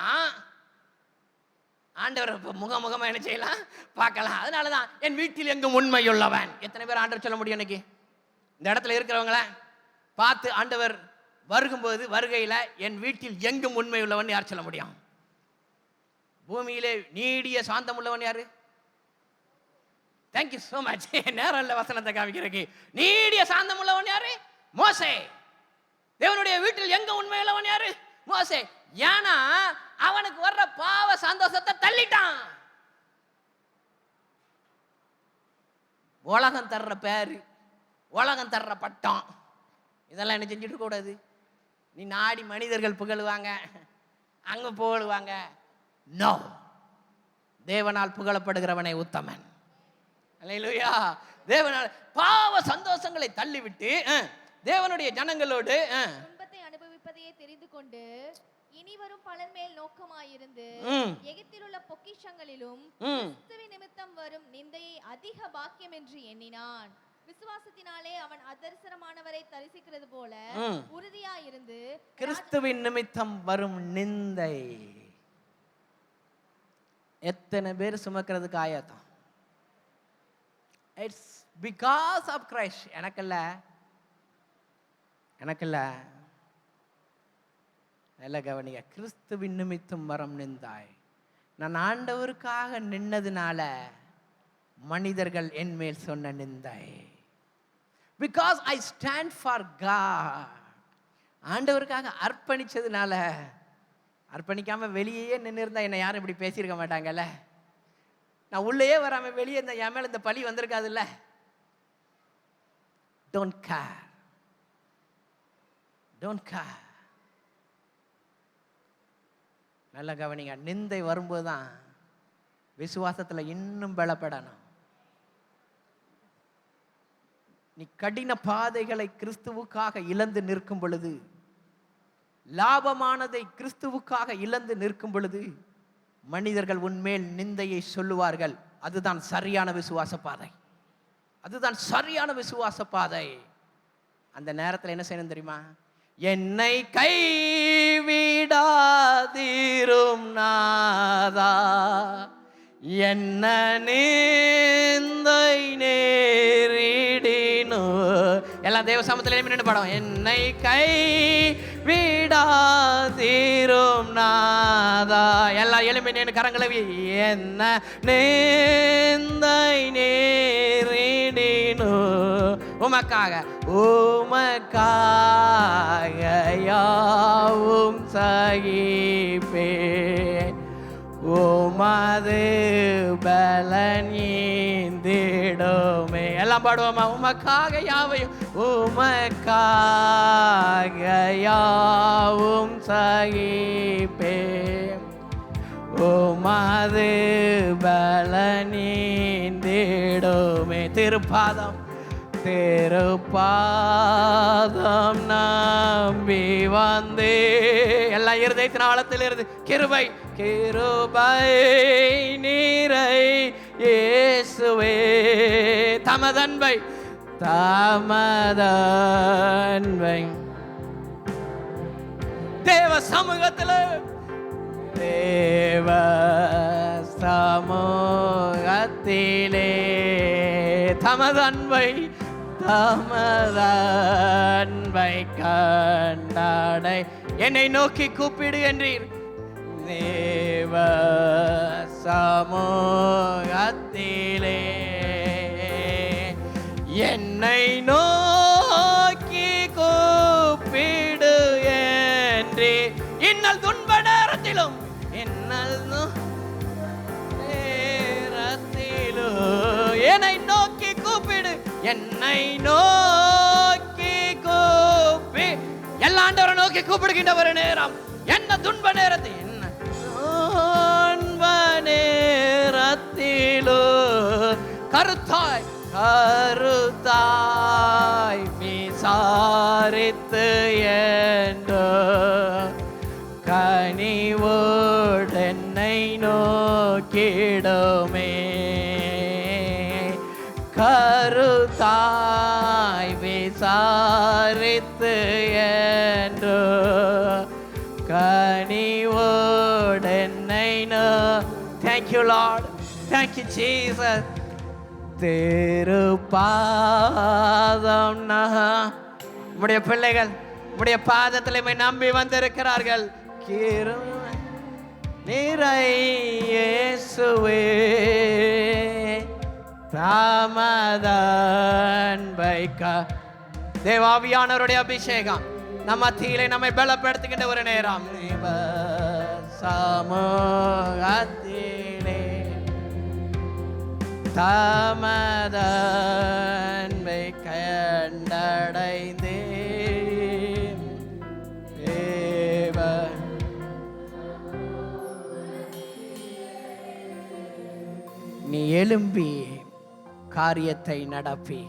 ஆண்டவர் முகமுகமா என்ன செய்யலாம்? பார்க்கலாம். அதனாலதான் என் வீட்டில் எங்கும் உண்மையுள்ளவன். எத்தனை பேர் ஆண்டவர் சொல்ல முடியும்? இன்னைக்கு இந்த இடத்துல இருக்கிறவங்கள பார்த்து ஆண்டவர் வருகும்போது வருகையில் என் வீட்டில் எங்கும் உண்மை உள்ளவன் யார் சொல்ல முடியும்? பூமியிலே நீடிய சாந்தம் உள்ளவன் யாரு? Thank you so much. நேரம் இல்லை வசனத்தை காமிக்கிறதுக்கு. நீடிய சாந்தம் உள்ளவன் யாரு? மோசே. தேவனுடைய வீட்டில் எங்க உண்மை உள்ளவன் யாரு? மோசே. ஏன்னா அவனுக்கு வர்ற பாவ சந்தோஷத்தை தள்ளிட்டான். உலகம் தர்ற பேரு, உலகம் தர்ற பட்டம், இதெல்லாம் என்ன செஞ்சுட்டு கூடாது. நீ நாடி மனிதர்கள் புகழுவாங்க, அங்க புகழுவாங்க. நோ, தேவனால் புகழப்படுகிறவனை உத்தமன். அல்லேலூயா. தேவனால் பாவ சந்தோஷங்களை தள்ளிவிட்டு தேவனுடைய ஜனங்களோடு துன்பத்தை அனுபவிப்பதையே தெரிந்து கொண்டு இனி வரும் பலன் மேல் நோக்கமாயிருந்து எகிப்தில் உள்ள பொக்கிஷங்களிலும் கிறிஸ்துவின் நிமித்தம் வரும் நிந்தையை அதிக பாக்கியம் என்று எண்ணினான். விசுவாசத்தினாலே அவன் அதரிசனமானவரை தரிசிக்கிறது போல உறுதியாயிருந்து கிறிஸ்துவின் நிமித்தம் வரும் நிந்தை. எத்தனை பேர் சுமக்கிறதுக்கு ஆயத்தம்? It's because of Christ. எனக்கல்ல, எனக்கல்ல. நல்ல கவனிங்க. கிறிஸ்துவின் நிமித்தம் வரும் நிந்தாய். நான் ஆண்டவருக்காக நின்னதுனால மனிதர்கள் என் மேல் சொன்ன நிந்தை. Because I stand for God. ஆண்டவருக்காக அர்ப்பணிச்சதுனால. அர்ப்பணிக்காம வெளியே நின்று இருந்தா என்னை யாரும் இப்படி பேசியிருக்க மாட்டாங்கல்ல. நான் உள்ளேயே வராம வெளியே இருந்த என் மேல இந்த பழி வந்திருக்காதுல்ல. Don't care, don't care. நல்ல கவனிங்க. நிந்தை வரும்போது தான் விசுவாசத்தில் இன்னும் பலப்படணும். நீ கடின பாதைகளை கிறிஸ்துவுக்காக இழந்து நிற்கும் பொழுது, லாபமானதை கிறிஸ்துவுக்காக இழந்து நிற்கும் பொழுது, மனிதர்கள் உன்மேல் நிந்தையை சொல்லுவார்கள். அதுதான் சரியான விசுவாச பாதை. அதுதான் சரியான விசுவாச பாதை. அந்த நேரத்தில் என்ன செய்யணும் தெரியுமா? என்னை கைவிடாதீரும் நாதா, என்ன நிந்தை நேரிடினோ. எல்லாம் தேவ சமூகத்தில் நின்று பாடம். என்னை கைவிடாதீரும் நாதா, எல்லாம் எலும்பி நின்று கரங்களை என்ன நிந்தை நேரிடினோ. உமக்காக உமக்காக யாவும் சகிப்பேன், உமது பலன் ஈந்திடுமே. எல்லாம் பாடுவோமா? உமக்காக யாவையும், உமக்காக யாவும் சகிப்பேன், உமது பலன் ஈந்திடுமே. திருப்பாதம் திருப்பாதம் நம்பி வந்தே. எல்லாம் இருதயத்தின் ஆழத்தில் இருந்து கிருபை கிருபை நீரை இயேசுவே, தமதன்பை தமதன்பை தேவ சமூகத்தில், தேவ சமூகத்திலே தமதன்பை தமதன்பை கண்டாடை. என்னை நோக்கி கூப்பிடு என்றீர். தேவ சமூகத்திலே என்னை நோக்கி கூப்பிடு என்றீர். இன்னல் துன்ப நேரத்திலும், இன்னல் நேரத்திலும் என்னை நோக்கி கூப்பிடு, என்னை நோக்கி கூப்பி. எல்லா ஆண்டவரை நோக்கி கூப்பிடுகின்ற ஒரு நேரம், என்ன துன்ப நேரத்தில், என்ன துன்ப நேரத்திலோ கருத்தாய் கருத்தாய் விசாரித்து என்றோ கனிவோடு என்னை நோக்கிடுமே. கருத்தாய் விசாரித்து என்றோ கனிவோடு என்னை no. Thank you Lord, thank you Jesus. திருப்பாதம் நம்முடைய பிள்ளைகள் நம்முடைய பாதத்தில் நம்பி வந்திருக்கிறார்கள். நிறை இயேசுவே, தாமதன்பைக்கா. தேவாவியானவருடைய அபிஷேகம் நம்ம மத்தியிலே நம்மை பலப்படுத்துகின்ற ஒரு நேரம். சமூகத்திலே தாமதன்பை கண்டடைந்தே. நீ எழும்பி காரியத்தை நடப்பி,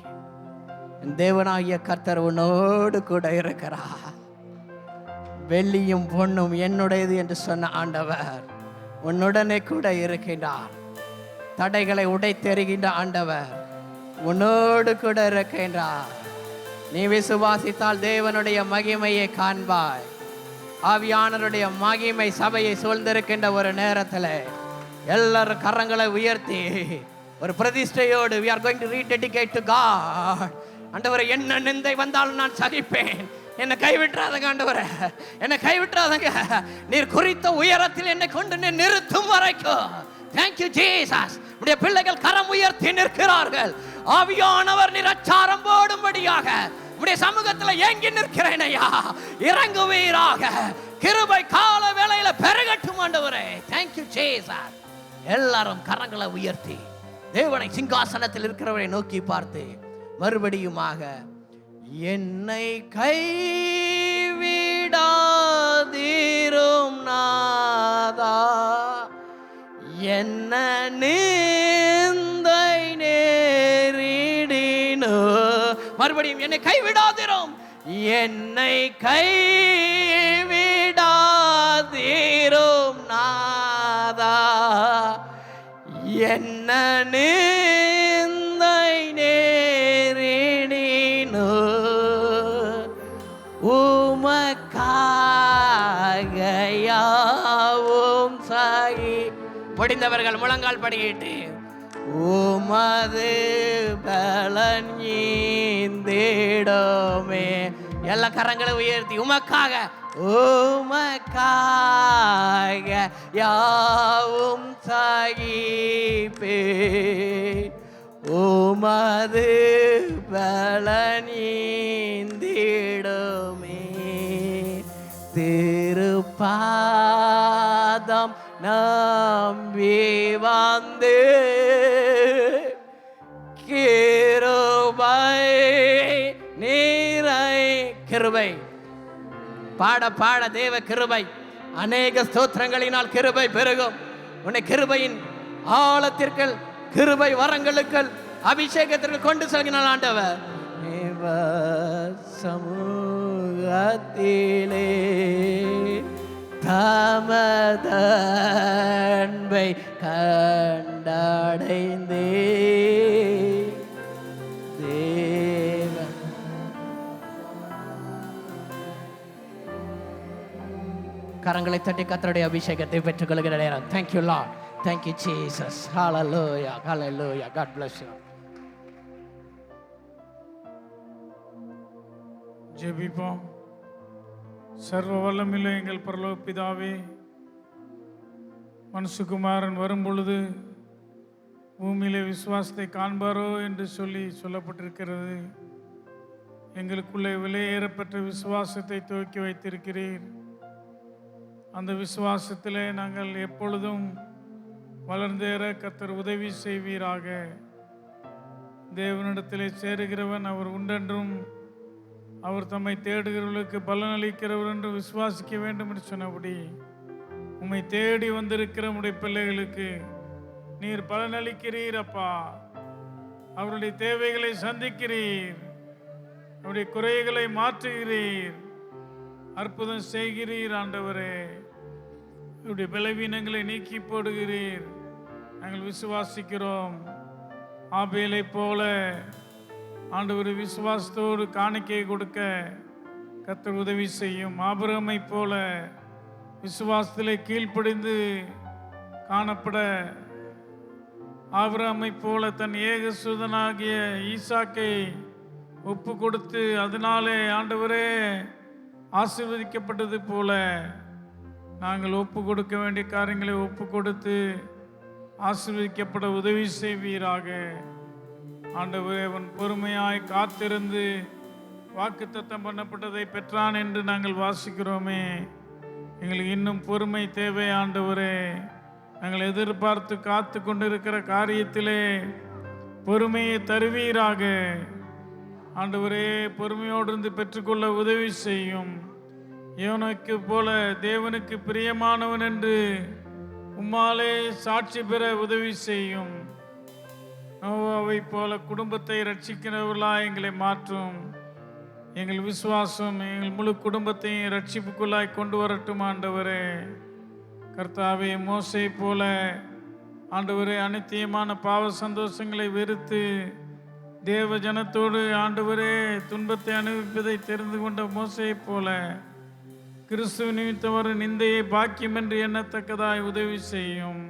தேவனாகிய கர்த்தர் உன்னோடு கூட இருக்கிறார். வெள்ளியும் பொன்னும் என்னுடையது என்று சொன்ன ஆண்டவர் உன்னுடனே கூட இருக்கின்றார். தடைகளை உடைத்தெறிகின்ற ஆண்டவர் உன்னோடு கூட இருக்கின்றார். நீ விசுவாசித்தால் தேவனுடைய மகிமையை காண்பாய். ஆவியானவருடைய மகிமை சபையை சூழ்ந்திருக்கின்ற ஒரு நேரத்தில் எல்லாரும் கரங்களை உயர்த்தி ஒரு பிரதிஷ்டையோடு we are going to rededicate to God. ஆண்டவரே, என்ன நிந்தை வந்தாலும் நான் சகிப்பேன். என்னை கைவிட்டுறாதங்க ஆண்டவரே, என்னை கைவிட்டுறாதங்க. நீர் குறித்த உயரத்தில் என்னை கொண்டு நிறுத்தும் வரைக்கும். Thank you Jesus. உடைய பிள்ளைகள் கரம் உயர்த்தி நிற்கிறார்கள். ஆவியானவர் நீர் அச்சாரம் போடும்படியாக உடைய சமூகத்தில் ஏங்கி நிற்கிறேன் ஐயா. இறங்குவீராக. கிருபை கால வேளையில பெருகட்டும் ஆண்டவரே. Thank you Jesus. எல்லாரும் கரங்களை உயர்த்தி தேவனை சிங்காசனத்தில் இருக்கிறவரை நோக்கி பார்த்து மறுபடியுமாக என்னை கைவிடாதீரும் நாதா, என்ன நிந்தை நேரிடினோ, மறுபடியும் என்னை கைவிடாதிரும், என்னை கைவிடாதிரும் நாதா, என்ன நிந்தை நேரிடினோ, உமக்காக யாவும் சாகி. முடிந்தவர்கள் முழங்கால் படிக்கிட்டு உமது பலன் ஈந்திடுமே. எல்லா கரங்களை உயர்த்தி உமக்காக உமக்காக யாவும் சாகிப்பே, உமது பலன் ஈந்திடுமே. திருப்பாதம் நம்பி வந்து கிருபை நீரை. கிருபை பாட பாட தேவ கிருபை, அநேக ஸ்தோத்திரங்களினால் கிருபை பெருகும். உன்னை கிருபையின் ஆழத்திற்கு, கிருபை வரங்களுக்கு, அபிஷேகத்திற்கு கொண்டு செல்கிறான் ஆண்டவர். சமூகத்திலே தமதன்பை கண்டடைந்தே தேவ. கரங்களை தட்டி கர்த்தருடைய அபிஷேகத்தை பெற்றுக்கொள்கிற நேரம். Thank you Lord, thank you Jesus, hallelujah, hallelujah, God bless you. ஜெபிப்போம். சர்வ வல்லமையுள்ள எங்கள் பரலோக பிதாவே, மனுஷகுமாரன் வரும் பொழுது பூமியிலே விசுவாசத்தை காண்பாரோ என்று சொல்லப்பட்டிருக்கிறது. எங்களுக்குள்ளே விலையேறப்பெற்ற விசுவாசத்தை துவக்கி வைத்திருக்கிறீர். அந்த விசுவாசத்திலே நாங்கள் எப்பொழுதும் வளர்ந்தேற கர்த்தர் உதவி செய்வீராக. தேவனிடத்திலே சேருகிறவன் அவர் உண்டென்றும், அவர் தம்மை தேடுகிறவர்களுக்கு பலனளிக்கிறவர் என்று விசுவாசிக்க வேண்டும் என்று சொன்னபடி, உம்மை தேடி வந்திருக்கிற உம்முடைய பிள்ளைகளுக்கு நீர் பலனளிக்கிறீர் அப்பா. அவருடைய தேவைகளை சந்திக்கிறீர், அவருடைய குறைகளை மாற்றுகிறீர், அற்புதம் செய்கிறீர் ஆண்டவரே. அவருடைய பலவீனங்களை நீக்கி போடுகிறீர். நாங்கள் விசுவாசிக்கிறோம். ஆபேலை போல ஆண்டவர் விசுவாசத்தோடு காணிக்கை கொடுக்க கர்த்தர் உதவி செய்யும். ஆபிரகாமை போல விசுவாசத்திலே கீழ்ப்படிந்து காணப்பட, ஆபிரகாமை போல தன் ஏகசுதனாகிய ஈசாக்கை ஒப்பு கொடுத்து அதனாலே ஆண்டவரே ஆசீர்வதிக்கப்பட்டது போல நாங்கள் ஒப்பு கொடுக்க வேண்டிய காரியங்களை ஒப்பு கொடுத்து ஆசீர்வதிக்கப்பட உதவி செய்வீராக. ஆண்டவரே, அவன் பொறுமையாய் காத்திருந்து வாக்குத்தத்தம் பண்ணப்பட்டதை பெற்றான் என்று நாங்கள் வாசிக்கிறோமே. எங்களுக்கு இன்னும் பொறுமை தேவை ஆண்டவரே. நாங்கள் எதிர்பார்த்து காத்து கொண்டிருக்கிற காரியத்திலே பொறுமையை தருவீராக. ஆண்டவரே, பொறுமையோடு இருந்து பெற்றுக்கொள்ள உதவி செய்யும். யோனாக்கு போல தேவனுக்கு பிரியமானவன் என்று உம்மாலே சாட்சி பெற உதவி செய்யும். நோவாவை போல குடும்பத்தை ரட்சிக்கிறவர்களாய் எங்களை மாற்றும். எங்கள் விசுவாசம் எங்கள் முழு குடும்பத்தையும் ரட்சிப்புக்குள்ளாய் கொண்டு வரட்டும் ஆண்டவரே. கர்த்தாவே, மோசே போல ஆண்டவரே அனித்தியமான பாவ சந்தோஷங்களை வெறுத்து தேவ ஜனத்தோடு ஆண்டவரே துன்பத்தை அனுபவிப்பதை தெரிந்து கொண்ட மோசே போல கிறிஸ்துவ நிமித்தம் வரும் நிந்தையை பாக்கியம் என்று எண்ணத்தக்கதாய் உதவி செய்யும்.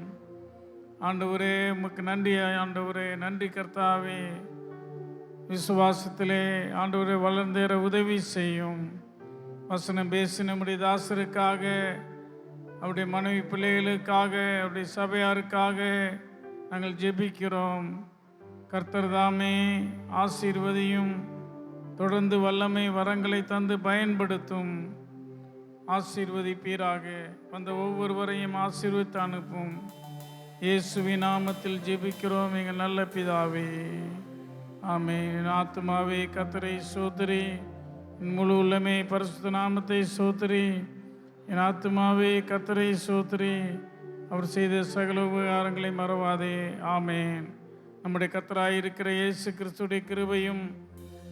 ஆண்டவரே, உமக்கு நன்றி ஆண்டவரே. நன்றி கர்த்தாவே. விசுவாசத்திலே ஆண்டவரே வளர்ந்தேற உதவி செய்யும். வசனம் பேசி நம்முடைய தாசருக்காக, அவருடைய மனைவி பிள்ளைகளுக்காக, அவருடைய சபையாருக்காக நாங்கள் ஜெபிக்கிறோம். கர்த்தர் தாமே ஆசீர்வதியும். தொடர்ந்து வல்லமை வரங்களை தந்து பயன்படுத்தும். ஆசீர்வதிப்பீராக. வந்த ஒவ்வொருவரையும் ஆசீர்வதித்து அனுப்பும். இயேசுவின் நாமத்தில் ஜெபிக்கிறோம் எங்கள் நல்ல பிதாவே, ஆமென். ஆத்துமாவே கர்த்தரை ஸ்தோத்திரி, என் முழு உள்ளமே பரிசுத்த நாமத்தை ஸ்தோத்திரி. என் ஆத்துமாவே கர்த்தரை ஸ்தோத்திரி, அவர் செய்த சகல உபகாரங்களை மறவாதே. ஆமேன். நம்முடைய கர்த்தராயிருக்கிற இயேசு கிறிஸ்துடைய கிருபையும்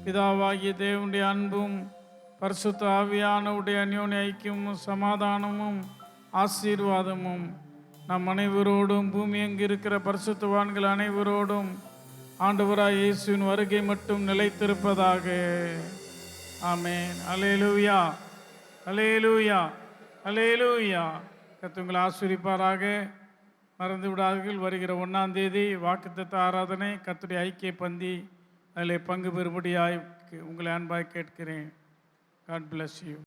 பிதாவாகிய தேவனுடைய அன்பும் பரிசுத்த ஆவியானவருடைய அந்யோன்ய ஐக்கியமும் சமாதானமும் ஆசீர்வாதமும் நம் அனைவரோடும் பூமி எங்கிருக்கிற பரிசுத்தவான்கள் அனைவரோடும் ஆண்டவராய் இயேசுவின் வருகை மட்டும் நிலைத்திருப்பதாக. ஆமேன். அல்லேலூயா, அல்லேலூயா, அல்லேலூயா. கர்த்தர் உங்களை ஆசீர்வதிப்பாராக. மறந்து விடாதீர்கள், வருகிற 1ஆம் தேதி வாக்குத்தத்த ஆராதனை, கர்த்தருடைய ஐக்கிய பந்தி, அதில் பங்கு பெறும்படியாய் உங்களை அன்பாய் கேட்கிறேன். God bless you.